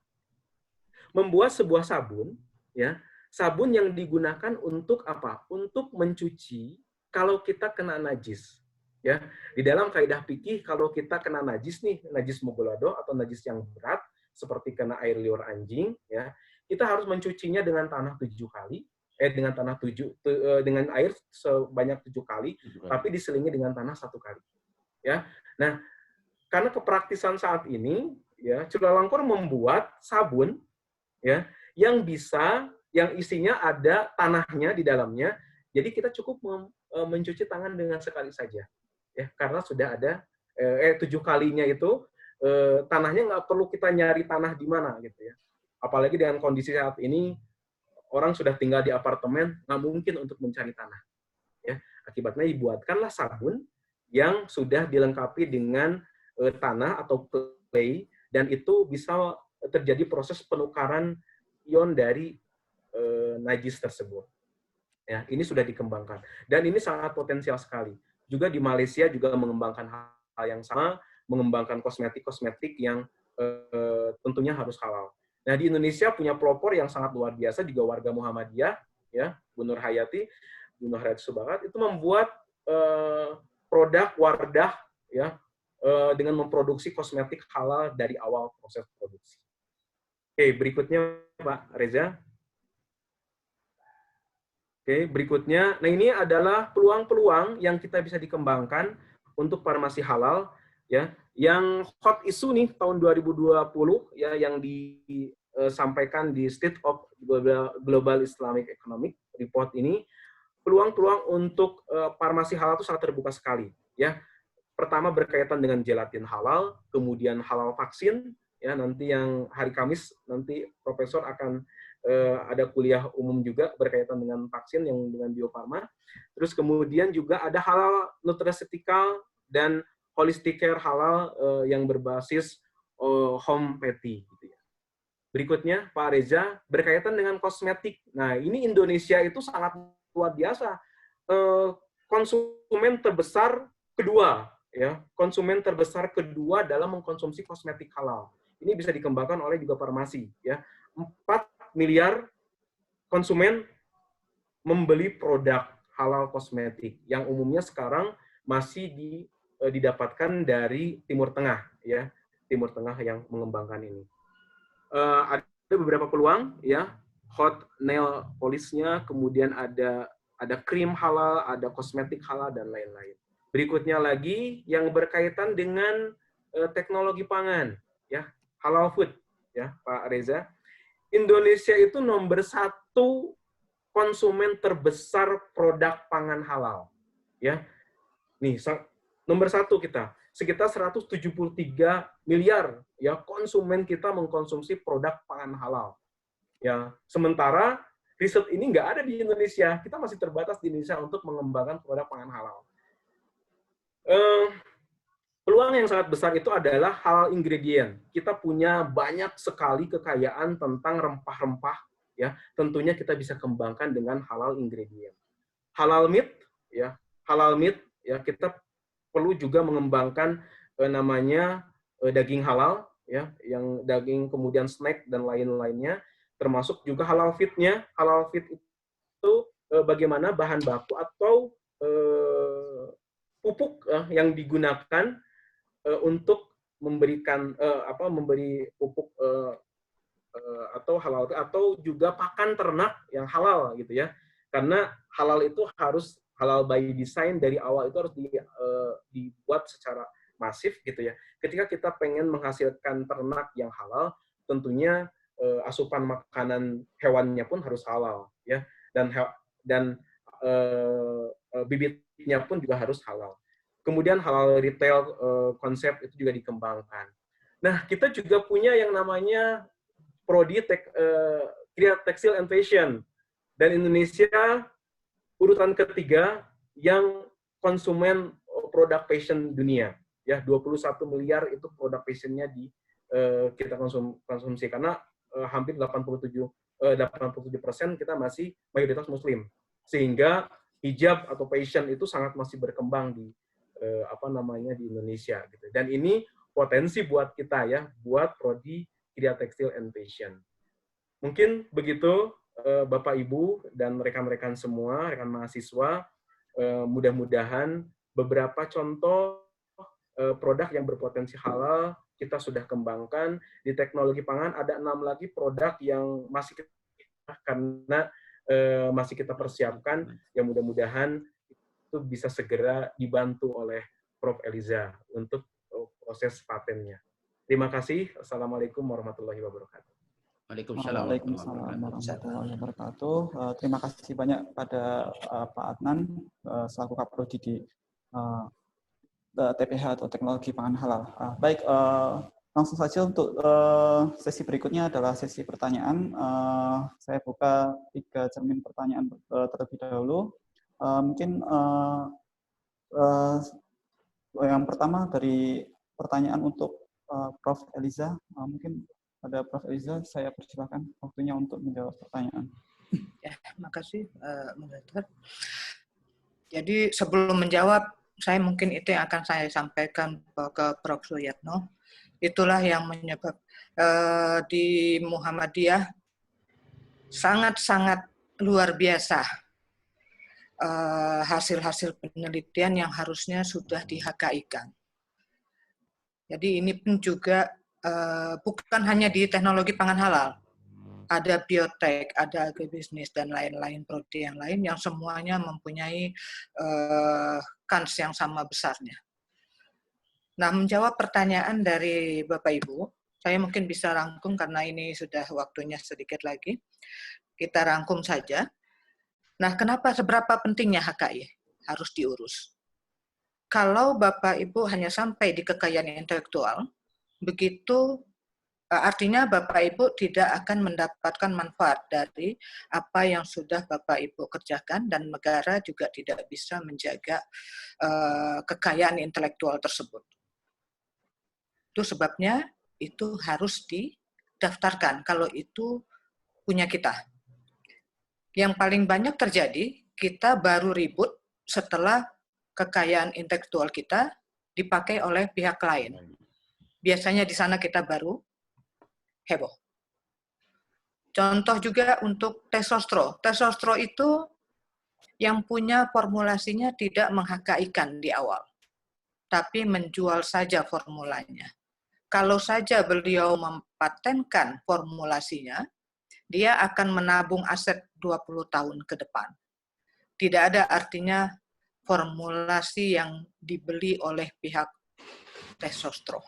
Membuat sebuah sabun, ya, sabun yang digunakan untuk apa? Untuk mencuci kalau kita kena najis. Ya, di dalam kaidah fikih kalau kita kena najis nih, najis mughalladhah atau najis yang berat seperti kena air liur anjing, ya. kita harus mencucinya dengan tanah 7 kali, dengan air sebanyak 7 kali, tapi diselingi dengan tanah 1 kali. Ya, nah karena kepraktisan saat ini, ya Chulalongkorn membuat sabun, ya yang isinya ada tanahnya di dalamnya. Jadi kita cukup mencuci tangan dengan sekali saja, ya karena sudah ada 7 kalinya itu tanahnya nggak perlu kita nyari tanah di mana gitu ya. Apalagi dengan kondisi saat ini orang sudah tinggal di apartemen, nggak mungkin untuk mencari tanah. Ya, akibatnya dibuatkanlah sabun yang sudah dilengkapi dengan tanah atau clay, dan itu bisa terjadi proses penukaran ion dari najis tersebut. Ya, ini sudah dikembangkan dan ini sangat potensial sekali. Juga di Malaysia juga mengembangkan hal yang sama, mengembangkan kosmetik yang tentunya harus halal. Nah, di Indonesia punya pelopor yang sangat luar biasa, juga warga Muhammadiyah, ya, Bu Nur Hayati Subakat, itu membuat produk Wardah, ya, dengan memproduksi kosmetik halal dari awal proses produksi. Oke, berikutnya Pak Reza. Oke, berikutnya, nah ini adalah peluang-peluang yang kita bisa dikembangkan untuk farmasi halal, ya. Yang hot isu nih tahun 2020 ya, yang disampaikan di State of Global Islamic Economic Report ini, peluang-peluang untuk farmasi halal itu sangat terbuka sekali, ya. Pertama berkaitan dengan gelatin halal, kemudian halal vaksin, ya, nanti yang hari Kamis nanti Profesor akan ada kuliah umum juga berkaitan dengan vaksin yang dengan Bio Farma. Terus kemudian juga ada halal nutraceutical dan holistic care halal yang berbasis homeopathy gitu ya. Berikutnya Pak Reza berkaitan dengan kosmetik. Nah, ini Indonesia itu sangat luar biasa. Konsumen terbesar kedua, ya. Konsumen terbesar kedua dalam mengkonsumsi kosmetik halal. Ini bisa dikembangkan oleh juga farmasi, ya. 4 miliar konsumen membeli produk halal kosmetik yang umumnya sekarang masih didapatkan dari Timur Tengah, ya, Timur Tengah yang mengembangkan ini. Ada beberapa peluang, ya, hot nail polish-nya, kemudian ada krim halal, ada kosmetik halal dan lain-lain. Berikutnya lagi yang berkaitan dengan teknologi pangan, ya, halal food, ya, Pak Reza. Indonesia itu nomor 1 konsumen terbesar produk pangan halal, ya. Nih, nomor 1 kita, sekitar 173 miliar, ya, konsumen kita mengkonsumsi produk pangan halal. Ya, sementara riset ini nggak ada di Indonesia, kita masih terbatas di Indonesia untuk mengembangkan produk pangan halal. Peluang yang sangat besar itu adalah halal ingredient. Kita punya banyak sekali kekayaan tentang rempah-rempah, ya. Tentunya kita bisa kembangkan dengan halal ingredient. Halal meat, ya. Halal meat, ya, kita perlu juga mengembangkan namanya daging halal, ya, yang daging kemudian snack dan lain-lainnya, termasuk juga halal feed-nya. Halal feed itu bagaimana bahan baku atau pupuk yang digunakan untuk memberikan memberi pupuk atau halal atau juga pakan ternak yang halal gitu ya. Karena halal itu harus halal by design dari awal, itu harus dibuat secara masif gitu ya. Ketika kita pengen menghasilkan ternak yang halal, tentunya asupan makanan hewannya pun harus halal ya, dan bibitnya pun juga harus halal. Kemudian halal retail konsep itu juga dikembangkan. Nah, kita juga punya yang namanya Prodi Tekstil and Fashion, dan Indonesia urutan ketiga yang konsumen produk fashion dunia, ya. 21 miliar itu produk fashionnya kita konsumsi, karena hampir 87% kita masih mayoritas Muslim, sehingga hijab atau fashion itu sangat masih berkembang di di Indonesia gitu. Dan ini potensi buat kita ya, buat prodi Kriya Tekstil and Fashion. Mungkin begitu Bapak Ibu dan rekan-rekan semua, rekan mahasiswa, mudah-mudahan beberapa contoh produk yang berpotensi halal kita sudah kembangkan. Di teknologi pangan ada 6 lagi produk yang masih kita masih kita persiapkan, yang mudah-mudahan itu bisa segera dibantu oleh Prof. Eliza untuk proses patennya. Terima kasih. Assalamualaikum warahmatullahi wabarakatuh. Waalaikumsalam warahmatullahi wabarakatuh. Terima kasih banyak pada Pak Adnan selaku Kaprodi di TPH atau Teknologi Pangan Halal. Baik, langsung saja untuk sesi berikutnya adalah sesi pertanyaan. Saya buka 3 cermin pertanyaan terlebih dahulu. Mungkin yang pertama dari pertanyaan untuk Prof. Eliza. Mungkin pada Prof. Eliza, saya persilakan waktunya untuk menjawab pertanyaan. Ya, makasih, moderator. Jadi sebelum menjawab, saya mungkin itu yang akan saya sampaikan ke Prof. Suyatno. Itulah yang menyebab di Muhammadiyah sangat-sangat luar biasa hasil-hasil penelitian yang harusnya sudah di-HKI-kan. Jadi ini pun juga bukan hanya di teknologi pangan halal, ada biotek, ada agribisnis, dan lain-lain prodi yang lain yang semuanya mempunyai kans yang sama besarnya. Nah, menjawab pertanyaan dari Bapak Ibu, saya mungkin bisa rangkum karena ini sudah waktunya sedikit lagi. Kita rangkum saja. Nah, kenapa seberapa pentingnya HKI harus diurus? Kalau Bapak Ibu hanya sampai di kekayaan intelektual, begitu artinya Bapak Ibu tidak akan mendapatkan manfaat dari apa yang sudah Bapak Ibu kerjakan, dan negara juga tidak bisa menjaga kekayaan intelektual tersebut. Itu sebabnya itu harus didaftarkan kalau itu punya kita. Yang paling banyak terjadi, kita baru ribut setelah kekayaan intelektual kita dipakai oleh pihak lain. Biasanya di sana kita baru heboh. Contoh juga untuk tesostro. Tesostro itu yang punya formulasinya tidak meng-HKI-kan di awal, tapi menjual saja formulanya. Kalau saja beliau mempatenkan formulasinya, dia akan menabung aset 20 tahun ke depan. Tidak ada artinya formulasi yang dibeli oleh pihak tesostro.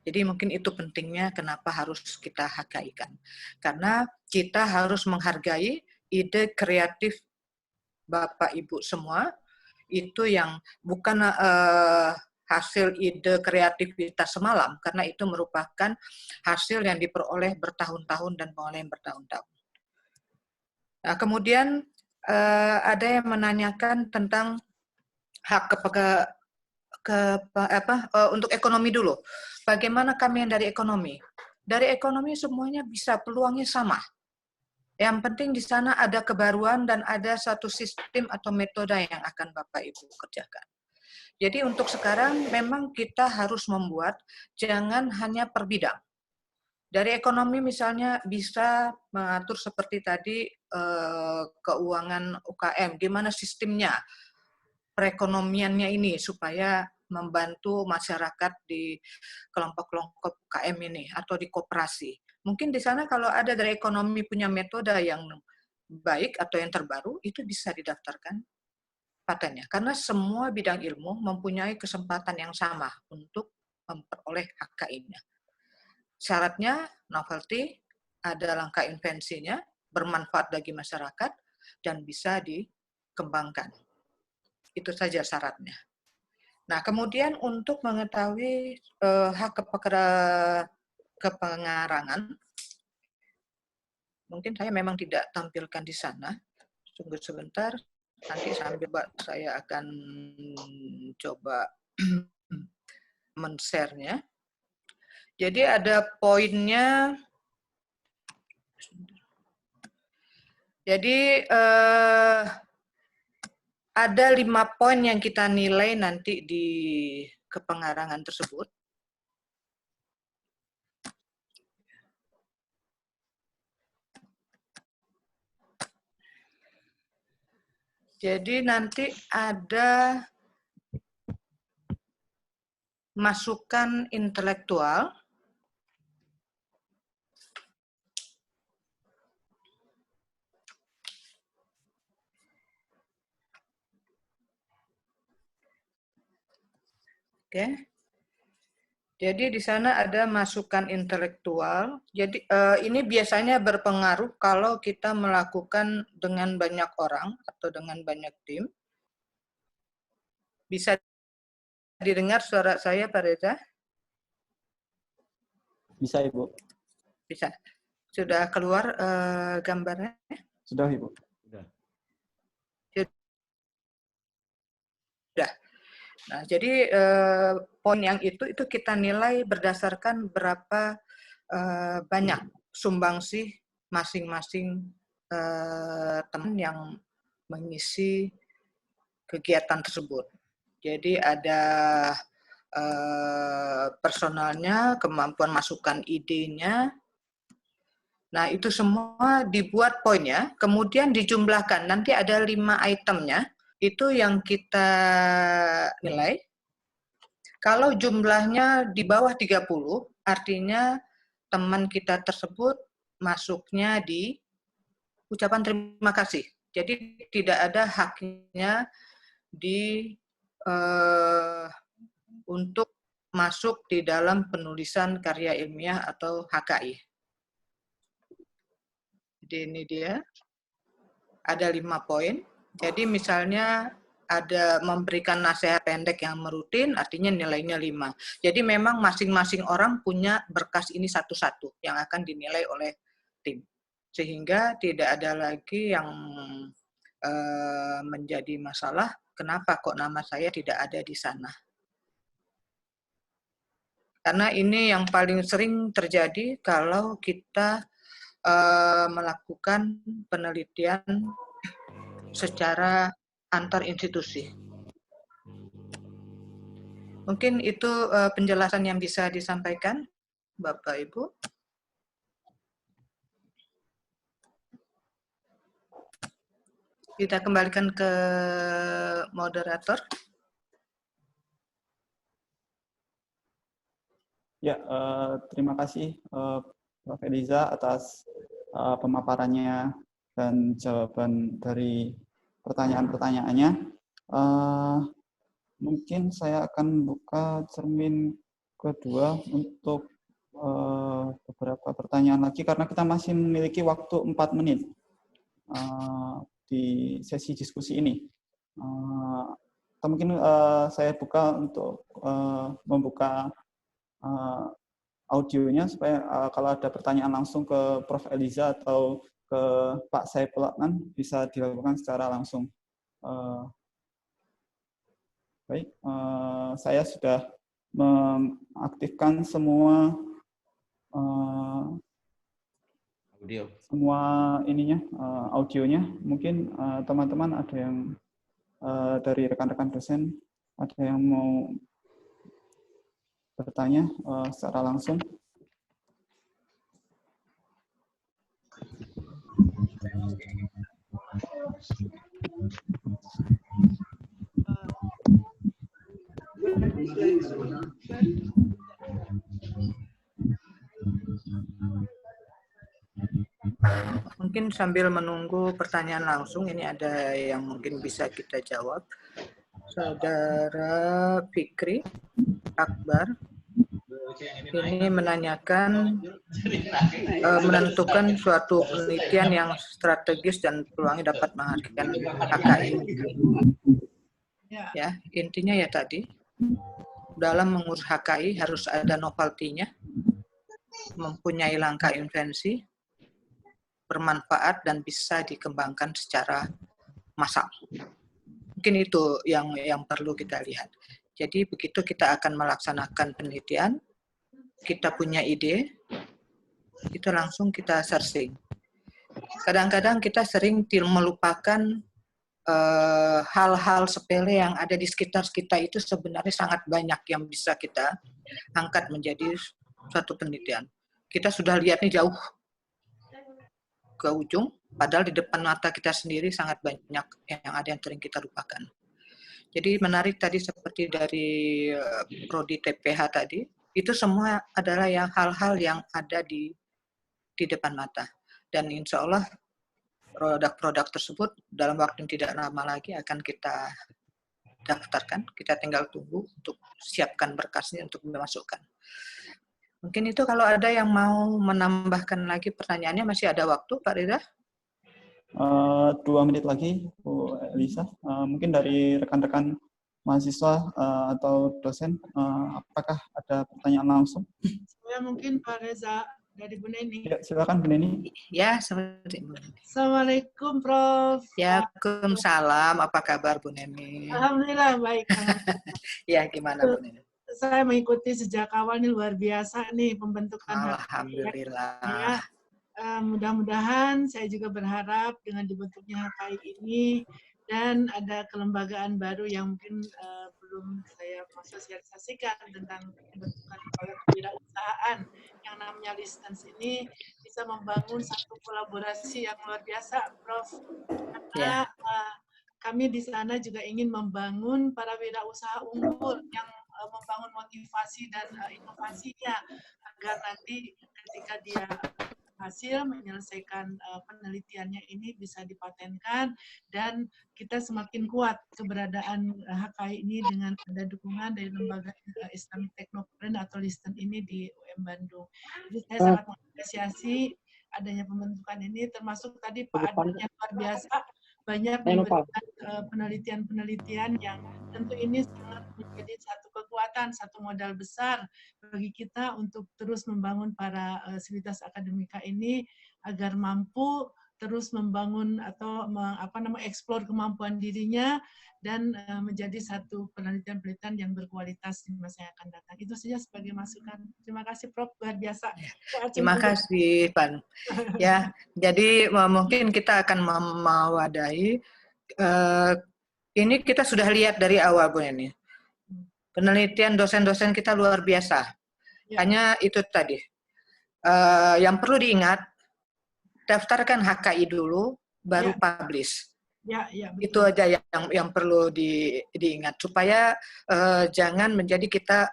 Jadi mungkin itu pentingnya kenapa harus kita HKI-kan. Karena kita harus menghargai ide kreatif Bapak Ibu semua, itu yang bukan hasil ide kreativitas semalam, karena itu merupakan hasil yang diperoleh bertahun-tahun dan pengolahan bertahun-tahun. Nah, kemudian ada yang menanyakan tentang hak untuk ekonomi dulu. Bagaimana kami yang dari ekonomi? Dari ekonomi semuanya bisa, peluangnya sama. Yang penting di sana ada kebaruan dan ada satu sistem atau metode yang akan Bapak Ibu kerjakan. Jadi untuk sekarang memang kita harus membuat, jangan hanya per bidang. Dari ekonomi misalnya bisa mengatur seperti tadi keuangan UKM, gimana sistemnya, perekonomiannya ini supaya membantu masyarakat di kelompok-kelompok UKM ini atau di koperasi. Mungkin di sana kalau ada dari ekonomi punya metode yang baik atau yang terbaru, itu bisa didaftarkan patennya. Karena semua bidang ilmu mempunyai kesempatan yang sama untuk memperoleh HKI-nya. Syaratnya novelty, ada langkah invensinya, bermanfaat bagi masyarakat, dan bisa dikembangkan. Itu saja syaratnya. Nah, kemudian untuk mengetahui hak kepengarangan, mungkin saya memang tidak tampilkan di sana. Tunggu sebentar, nanti sambil saya akan coba men-share-nya. Jadi ada poinnya. Jadi ada 5 poin yang kita nilai nanti di kepengarangan tersebut. Jadi nanti ada masukan intelektual Oke. Jadi di sana ada masukan intelektual. Jadi ini biasanya berpengaruh kalau kita melakukan dengan banyak orang atau dengan banyak tim. Bisa didengar suara saya, Pak Reza? Bisa, Ibu. Bisa. Sudah keluar gambarnya? Sudah, Ibu. Sudah. Nah, jadi poin yang itu kita nilai berdasarkan berapa banyak sumbangsih masing-masing teman yang mengisi kegiatan tersebut. Jadi ada personalnya, kemampuan masukan idenya. Nah, itu semua dibuat poinnya, kemudian dijumlahkan. Nanti ada 5 itemnya. Itu yang kita nilai. Kalau jumlahnya di bawah 30, artinya teman kita tersebut masuknya di ucapan terima kasih. Jadi tidak ada haknya untuk masuk di dalam penulisan karya ilmiah atau HKI. Jadi ini dia. Ada 5 poin. Jadi misalnya ada memberikan nasihat pendek yang merutin, artinya nilainya 5. Jadi memang masing-masing orang punya berkas ini satu-satu yang akan dinilai oleh tim. Sehingga tidak ada lagi yang menjadi masalah, kenapa kok nama saya tidak ada di sana. Karena ini yang paling sering terjadi kalau kita melakukan penelitian secara antar institusi. Mungkin itu penjelasan yang bisa disampaikan, Bapak Ibu. Kita kembalikan ke moderator. Ya, terima kasih Prof. Eliza atas pemaparannya dan jawaban dari pertanyaan-pertanyaannya. Mungkin saya akan buka cermin kedua untuk beberapa pertanyaan lagi, karena kita masih memiliki waktu 4 menit di sesi diskusi ini. Atau mungkin saya buka untuk membuka audionya supaya kalau ada pertanyaan langsung ke Prof. Eliza atau ke Pak Saiful Adnan bisa dilakukan secara langsung. Baik, saya sudah mengaktifkan semua audionya. Mungkin teman-teman ada yang dari rekan-rekan dosen ada yang mau bertanya secara langsung. Mungkin sambil menunggu pertanyaan langsung, ini ada yang mungkin bisa kita jawab. Saudara Fikri Akbar ini menanyakan menentukan suatu penelitian yang strategis dan peluangnya dapat menghasilkan HKI. Ya, intinya ya tadi, dalam mengurus HKI harus ada novelty-nya, mempunyai langkah invensi, bermanfaat, dan bisa dikembangkan secara massal. Mungkin itu yang perlu kita lihat. Jadi begitu kita akan melaksanakan penelitian, kita punya ide, itu langsung kita searching. Kadang-kadang kita sering melupakan hal-hal sepele yang ada di sekitar kita, itu sebenarnya sangat banyak yang bisa kita angkat menjadi suatu penelitian. Kita sudah lihat nih jauh ke ujung, padahal di depan mata kita sendiri sangat banyak yang ada yang sering kita lupakan. Jadi menarik tadi seperti dari prodi TPH tadi, itu semua adalah hal-hal yang ada di depan mata. Dan insya Allah produk-produk tersebut dalam waktu yang tidak lama lagi akan kita daftarkan. Kita tinggal tunggu untuk siapkan berkasnya untuk dimasukkan. Mungkin itu kalau ada yang mau menambahkan lagi pertanyaannya, masih ada waktu, Pak Rida? 2 menit lagi, Bu Elisa. Mungkin dari rekan-rekan mahasiswa atau dosen, apakah ada pertanyaan langsung? Saya mungkin Pak Reza dari Bu Neni. Ya, silakan Bu Neni. Ya, seperti Bu Neni. Assalamualaikum Prof. Waalaikumsalam. Apa kabar Bu Neni? Alhamdulillah baik. Ya, gimana Bu Neni? Saya mengikuti sejak awal nih, luar biasa nih pembentukan. Alhamdulillah. Ya, mudah-mudahan saya juga berharap dengan dibentuknya HKI ini dan ada kelembagaan baru yang mungkin belum saya sosialisasikan tentang pembentukan kewirausahaan yang namanya Listens ini bisa membangun satu kolaborasi yang luar biasa, Prof. Karena kami di sana juga ingin membangun para wirausaha unggul yang membangun motivasi dan inovasinya agar nanti ketika dia hasil menyelesaikan penelitiannya ini bisa dipatenkan dan kita semakin kuat keberadaan HKI ini dengan ada dukungan dari lembaga Islamic Technobrand atau Listen ini di UM Bandung. Jadi saya sangat mengapresiasi adanya pembentukan ini, termasuk tadi Pak Adnan yang luar biasa banyak memberikan penelitian-penelitian yang tentu ini sangat menjadi satu kekuatan, satu modal besar bagi kita untuk terus membangun para sivitas akademika ini agar mampu terus membangun atau eksplor kemampuan dirinya dan menjadi satu penelitian-penelitian yang berkualitas di masa yang akan datang. Itu saja sebagai masukan. Terima kasih Prof, luar biasa. Terima kasih Pan. Ya, jadi mungkin kita akan mewadahi. Ini kita sudah lihat dari awal Bu ini. Penelitian dosen-dosen kita luar biasa. Ya. Hanya itu tadi. Yang perlu diingat, daftarkan HKI dulu, baru publish. Ya, itu aja yang perlu diingat supaya jangan menjadi kita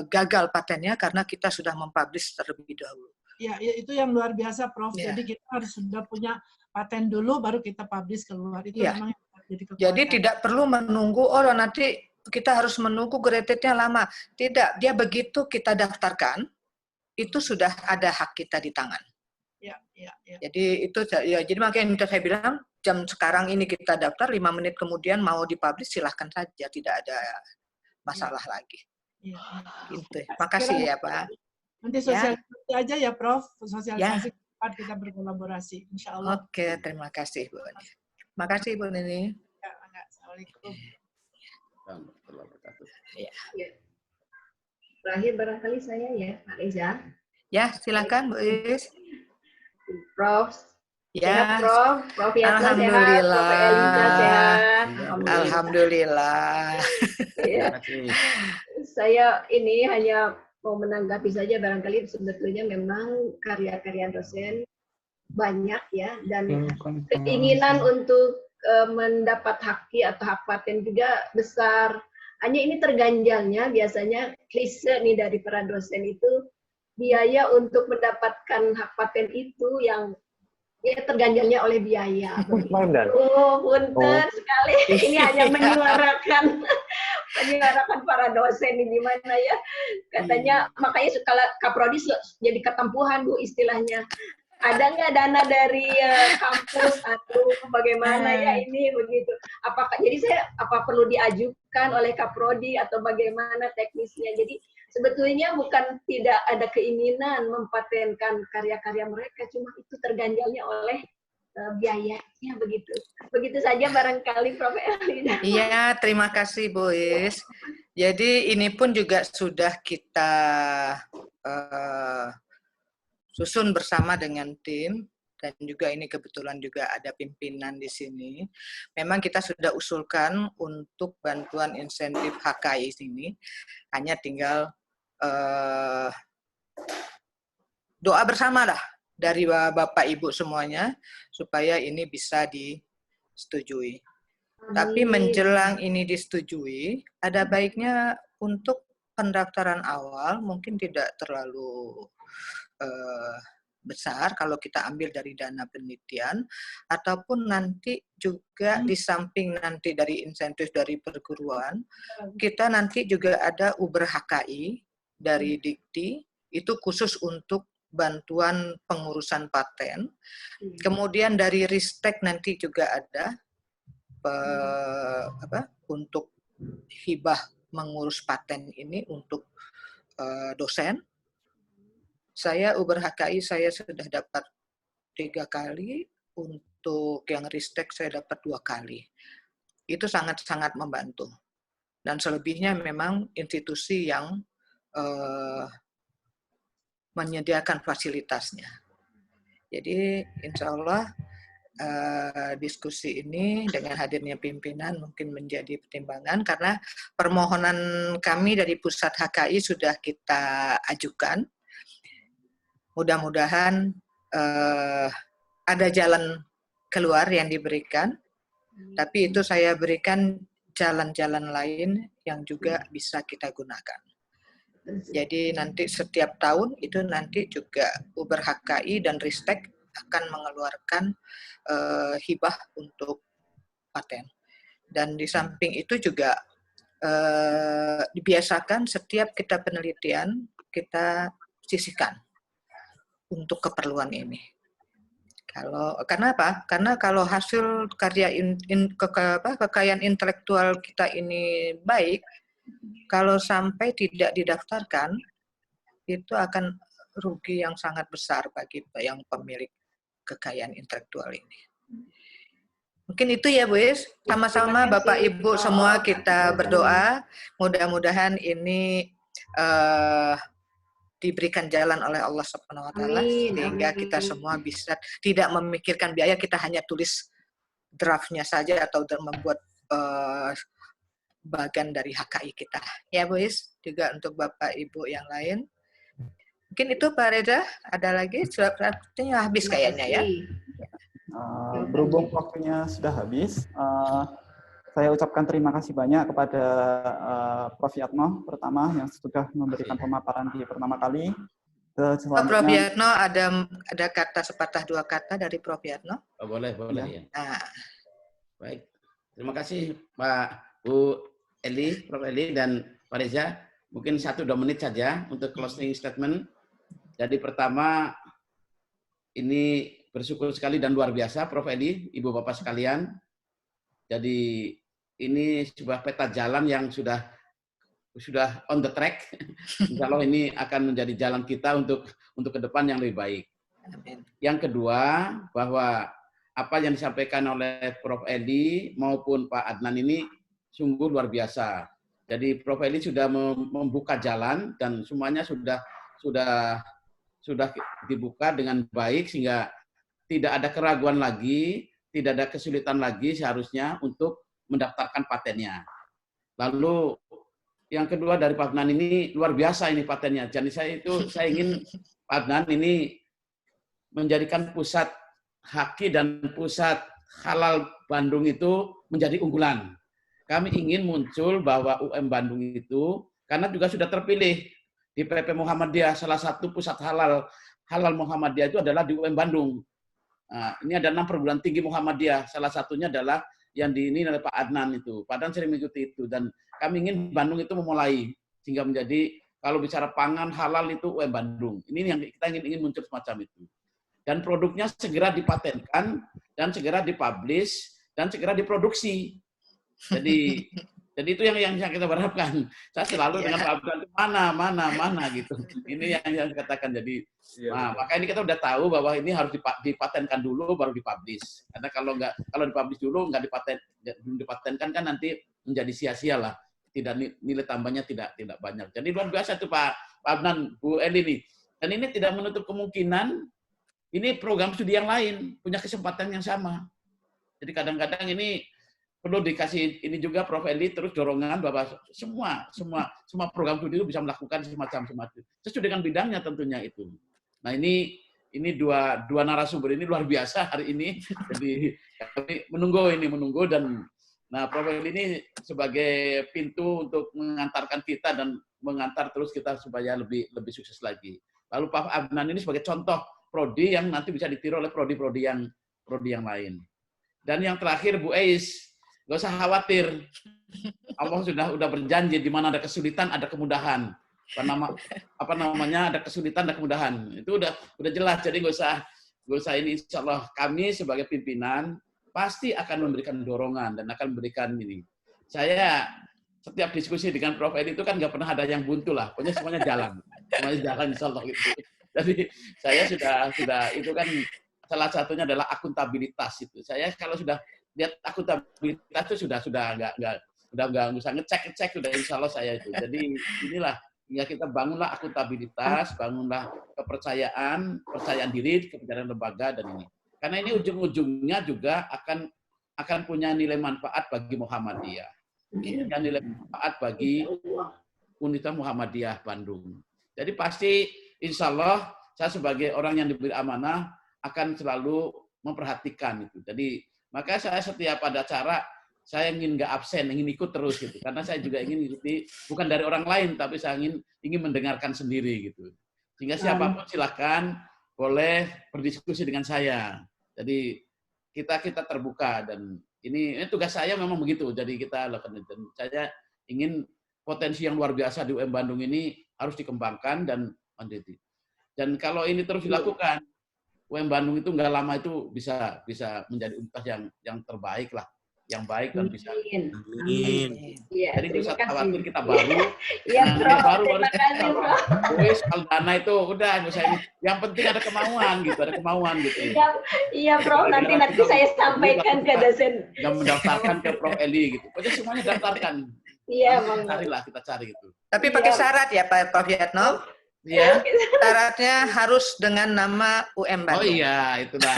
gagal patennya karena kita sudah mempublish terlebih dahulu. Ya, itu yang luar biasa, Prof. Ya. Jadi kita harus sudah punya paten dulu, baru kita publish keluar. Itu memang jadi kekuatan. Jadi tidak perlu menunggu, nanti kita harus menunggu graded-nya lama. Tidak, dia begitu kita daftarkan, itu sudah ada hak kita di tangan. Ya. Jadi itu jadi makanya saya bilang jam sekarang ini kita daftar 5 menit kemudian mau dipublish silahkan saja, tidak ada masalah lagi. Ya. Gitu. Makasih ya Pak. Nanti sosialisasi aja ya Prof, sosialisasi cepat kita berkolaborasi, insya Allah. Oke, terima kasih Bu Neni. Makasih Bu Neni. Ya, Assalamualaikum. Ya. Terakhir barangkali saya ya Pak Reza. Ya, silakan Bu Is. Prof. Ya, Prof. Prof. Yatna alhamdulillah. Sehat, Prof. Elisa sehat. Alhamdulillah. Ya. Saya ini hanya mau menanggapi saja, barangkali sebetulnya memang karya-karya dosen banyak ya, dan keinginan untuk mendapat haki atau hak paten juga besar. Hanya ini terganjalnya biasanya klise nih dari para dosen itu, biaya untuk mendapatkan hak paten itu yang terganjalnya oleh biaya. Punten sekali. Ini hanya menyuarakan para dosen ini gimana ya. Katanya makanya kalau Kaprodi jadi ketempuhan Bu istilahnya. Ada nggak dana dari kampus atau bagaimana ya ini begitu? Jadi apa perlu diajukan oleh Kaprodi atau bagaimana teknisnya? Jadi sebetulnya bukan tidak ada keinginan mempatenkan karya-karya mereka, cuma itu terganjalnya oleh biayanya begitu. Begitu saja barangkali Prof. Elina. Iya, terima kasih Bu Is. Jadi ini pun juga sudah kita susun bersama dengan tim, dan juga ini kebetulan juga ada pimpinan di sini. Memang kita sudah usulkan untuk bantuan insentif HKI ini, hanya tinggal doa bersama lah dari Bapak Ibu semuanya supaya ini bisa disetujui. Tapi menjelang ini disetujui, ada baiknya untuk pendaftaran awal mungkin tidak terlalu besar kalau kita ambil dari dana penelitian, ataupun nanti juga di samping nanti dari insentif dari perguruan, kita nanti juga ada Uber HKI dari Dikti, itu khusus untuk bantuan pengurusan paten. Kemudian dari Ristek nanti juga ada untuk hibah mengurus paten ini untuk dosen. Saya Uber HKI saya sudah dapat 3 kali, untuk yang Ristek saya dapat 2 kali. Itu sangat-sangat membantu. Dan selebihnya memang institusi yang menyediakan fasilitasnya. Jadi insya Allah diskusi ini dengan hadirnya pimpinan mungkin menjadi pertimbangan, karena permohonan kami dari pusat HKI sudah kita ajukan. Mudah-mudahan ada jalan keluar yang diberikan, tapi itu saya berikan jalan-jalan lain yang juga bisa kita gunakan. Jadi nanti setiap tahun itu nanti juga Uber HKI dan Ristek akan mengeluarkan hibah untuk paten. Dan di samping itu juga dibiasakan setiap kita penelitian kita sisihkan untuk keperluan ini. Karena apa? Karena kalau hasil karya kekayaan intelektual kita ini baik, kalau sampai tidak didaftarkan, itu akan rugi yang sangat besar bagi yang pemilik kekayaan intelektual ini. Mungkin itu ya, Bu Is. Sama-sama Bapak Ibu semua kita berdoa, mudah-mudahan ini diberikan jalan oleh Allah Subhanahu wa taala sehingga kita semua bisa tidak memikirkan biaya, kita hanya tulis draftnya saja atau membuat bagian dari HKI kita. Ya, Bu Is, juga untuk Bapak Ibu yang lain. Mungkin itu Pak Reza, ada lagi? Waktunya habis kayaknya ya. Berhubung waktunya sudah habis, saya ucapkan terima kasih banyak kepada Prof. Yatno pertama yang sudah memberikan pemaparan di pertama kali. Prof. Yatno ada kata sepatah 2 kata dari Prof. Yatno? Oh, boleh ya. Nah. Baik, terima kasih Pak Bu Eli, Prof. Eli dan Pak Reza. Mungkin 1-2 menit saja untuk closing statement. Jadi pertama, ini bersyukur sekali dan luar biasa Prof. Eli, Ibu Bapak sekalian. Jadi ini sebuah peta jalan yang sudah on the track. Insya Allah ini akan menjadi jalan kita untuk ke depan yang lebih baik. Yang kedua, bahwa apa yang disampaikan oleh Prof. Eli maupun Pak Adnan ini sungguh luar biasa. Jadi Prof. Eli sudah membuka jalan dan semuanya sudah dibuka dengan baik sehingga tidak ada keraguan lagi, tidak ada kesulitan lagi seharusnya untuk mendaftarkan patennya. Lalu yang kedua dari Pak Adnan ini luar biasa ini patennya. Jadi saya ingin Pak Adnan ini menjadikan pusat HKI dan pusat halal Bandung itu menjadi unggulan. Kami ingin muncul bahwa UM Bandung itu, karena juga sudah terpilih di PP Muhammadiyah, salah satu pusat halal Muhammadiyah itu adalah di UM Bandung. Nah, ini ada 6 perguruan tinggi Muhammadiyah, salah satunya adalah yang ini oleh Pak Adnan itu. Pak Adnan sering mengikuti itu dan kami ingin Bandung itu memulai sehingga menjadi kalau bicara pangan halal itu UM Bandung. Ini yang kita ingin muncul semacam itu. Dan produknya segera dipatenkan dan segera dipublish dan segera diproduksi. Jadi itu yang kita berharapkan. Saya selalu dengan Pak Adnan mana gitu. Ini yang saya katakan. Jadi maka ini kita udah tahu bahwa ini harus dipatenkan dulu baru dipublish. Karena kalau dipublish dulu belum dipatenkan kan nanti menjadi sia-sia lah. Tidak nilai tambahnya tidak banyak. Jadi luar biasa itu Pak Adnan, Bu Eli nih. Dan ini tidak menutup kemungkinan ini program studi yang lain punya kesempatan yang sama. Jadi kadang-kadang ini perlu dikasih ini juga Prof. Eli terus dorongan bahwa semua program studi itu bisa melakukan semacam itu. Sesuai dengan bidangnya tentunya itu. Nah ini dua narasumber ini luar biasa hari ini. Jadi kami menunggu dan Nah, Prof. Eli ini sebagai pintu untuk mengantarkan kita dan mengantar terus kita supaya lebih sukses lagi. Lalu Pak Adnan ini sebagai contoh prodi yang nanti bisa ditiru oleh prodi-prodi yang lain. Dan yang terakhir Bu Eis, nggak usah khawatir. Allah sudah berjanji di mana ada kesulitan ada kemudahan. Apa namanya, ada kesulitan ada kemudahan. Itu udah jelas. Jadi nggak usah ini. Insya Allah kami sebagai pimpinan pasti akan memberikan dorongan dan akan memberikan ini. Saya setiap diskusi dengan Prof. Eli itu kan nggak pernah ada yang buntu lah. Pokoknya semuanya jalan insya Allah gitu. Jadi saya sudah itu kan salah satunya adalah akuntabilitas itu. Saya kalau sudah lihat akuntabilitas itu sudah nggak usah ngecek sudah insya Allah saya itu. Jadi inilah hingga kita bangunlah akuntabilitas, bangunlah kepercayaan diri, kepercayaan lembaga dan ini. Karena ini ujung-ujungnya juga akan punya nilai manfaat bagi Muhammadiyah. Punya nilai manfaat bagi Unita Muhammadiyah Bandung. Jadi pasti insya Allah saya sebagai orang yang diberi amanah akan selalu memperhatikan itu. Jadi maka saya setiap ada acara saya ingin nggak absen, ingin ikut terus gitu. Karena saya juga ingin ikuti bukan dari orang lain, tapi saya ingin mendengarkan sendiri gitu. Sehingga siapapun silakan boleh berdiskusi dengan saya. Jadi kita terbuka dan ini tugas saya memang begitu. Jadi kita lakukan. Dan saya ingin potensi yang luar biasa di UM Bandung ini harus dikembangkan dan menjadi. Dan kalau ini terus dilakukan, UM Bandung itu nggak lama itu bisa menjadi universitas yang terbaik lah, yang baik dan bisa. Amin. Ya, jadi nggak usah khawatir kita baru. Iya, Prof. Baru Terima kasih, Prof. Kalau dana itu udah nggak usah ini. Yang penting ada kemauan gitu. Iya, Prof. Nanti saya sampaikan ke dosen. Dan mendaftarkan ke Prof. Eli gitu. Pokoknya semuanya daftarkan. Iya, kita cari itu. Tapi pakai syarat ya Pak Prof. Yatno? Iya. Syaratnya harus dengan nama UM Bandung. Oh iya, itulah.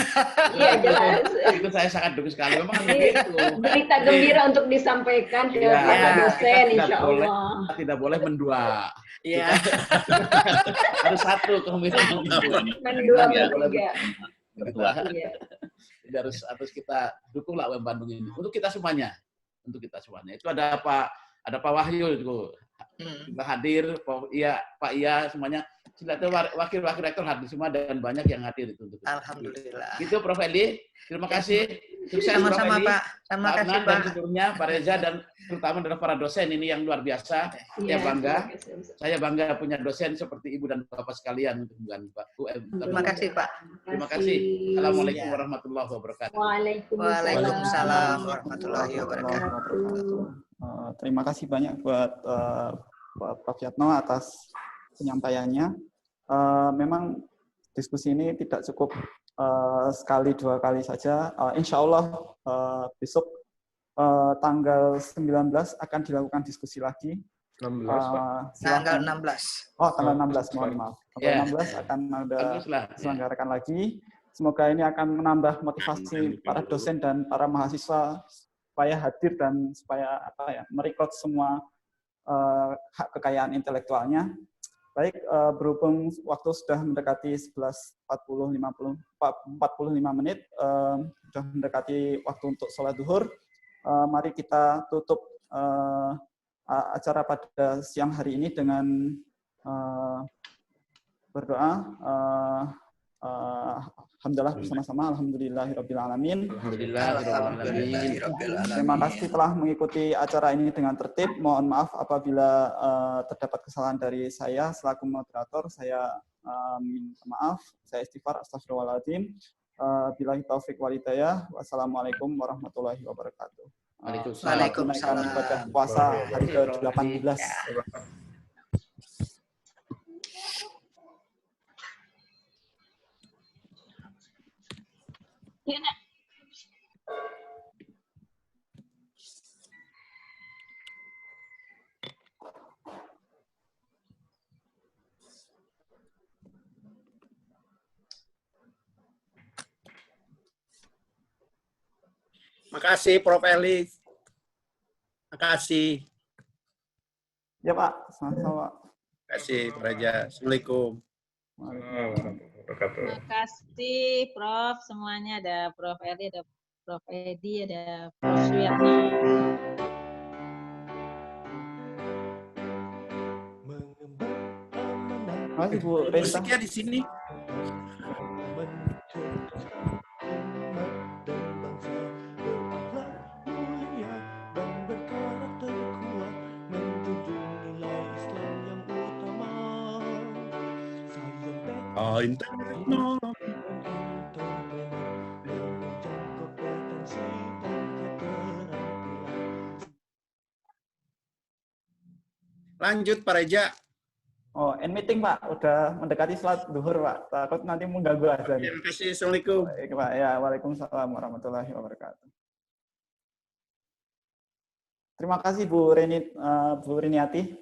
Iya, jelas. Itu saya sangat dukung sekali. Memang begitu. Berita gembira untuk disampaikan ke para dosen, insya Allah. Tidak boleh mendua. Iya. Harus satu komitmen. Mendua bertiga. Jadi harus kita dukunglah UM Bandung ini. Untuk kita semuanya. Itu ada Pak Wahyu itu. Kita hadir, Pak Iya semuanya. Wakil rektor hadir semua dan banyak yang hadir itu. Alhamdulillah. Itu Prof. Eli. Terima kasih. Sukses Sama-sama Pak. Terima kasih Pak. Dan seluruhnya Pak Reza dan terutama adalah para dosen ini yang luar biasa. Saya bangga. Saya bangga punya dosen seperti Ibu dan Bapak sekalian untuk Pak UM. Terima kasih Pak. Terima kasih. Assalamualaikum warahmatullahi wabarakatuh. Waalaikumsalam warahmatullahi wabarakatuh. Terima kasih banyak buat Prof. Yatno atas penyampaiannya. Memang diskusi ini tidak cukup sekali dua kali saja. Insya Allah besok tanggal 19 akan dilakukan diskusi lagi. 16, Pak. Tanggal 16. Oh, tanggal 16, mohon maaf. Tanggal 16 akan ada diselenggarakan lagi. Semoga ini akan menambah motivasi para dosen dan para mahasiswa supaya hadir dan supaya merekrut semua hak kekayaan intelektualnya. Baik, berhubung waktu sudah mendekati 11.45 menit, sudah mendekati waktu untuk sholat duhur. Mari kita tutup acara pada siang hari ini dengan berdoa. Alhamdulillah bersama-sama. Alhamdulillahirabbil alamin. Terima kasih telah mengikuti acara ini dengan tertib. Mohon maaf apabila terdapat kesalahan dari saya selaku moderator. Saya minta maaf. Saya istighfar, astagfirullahaladzim. Billahi taufik wal hidayah. Wassalamualaikum warahmatullahi wabarakatuh. Waalaikumsalam. Ibadah puasa hari ke-18. Makasih Prof. Eli. Makasih. Ya Pak, sama-sama. Makasih Pak Raja. Assalamualaikum. Waalaikumsalam warahmatullahi wabarakatuh. Terima kasih Prof. Semuanya ada Prof. Eli, ada Prof. Edi, ada Prof. Suyatno. Makasih Bu Renta. Musiknya di sini. Lanjut Pak Reja. Oh, end meeting Pak, udah mendekati sholat duhur Pak. Takut nanti mengganggu azan. Terima kasih. Assalamualaikum. Baik Pak, ya waalaikumsalam warahmatullahi wabarakatuh. Terima kasih Bu Reniati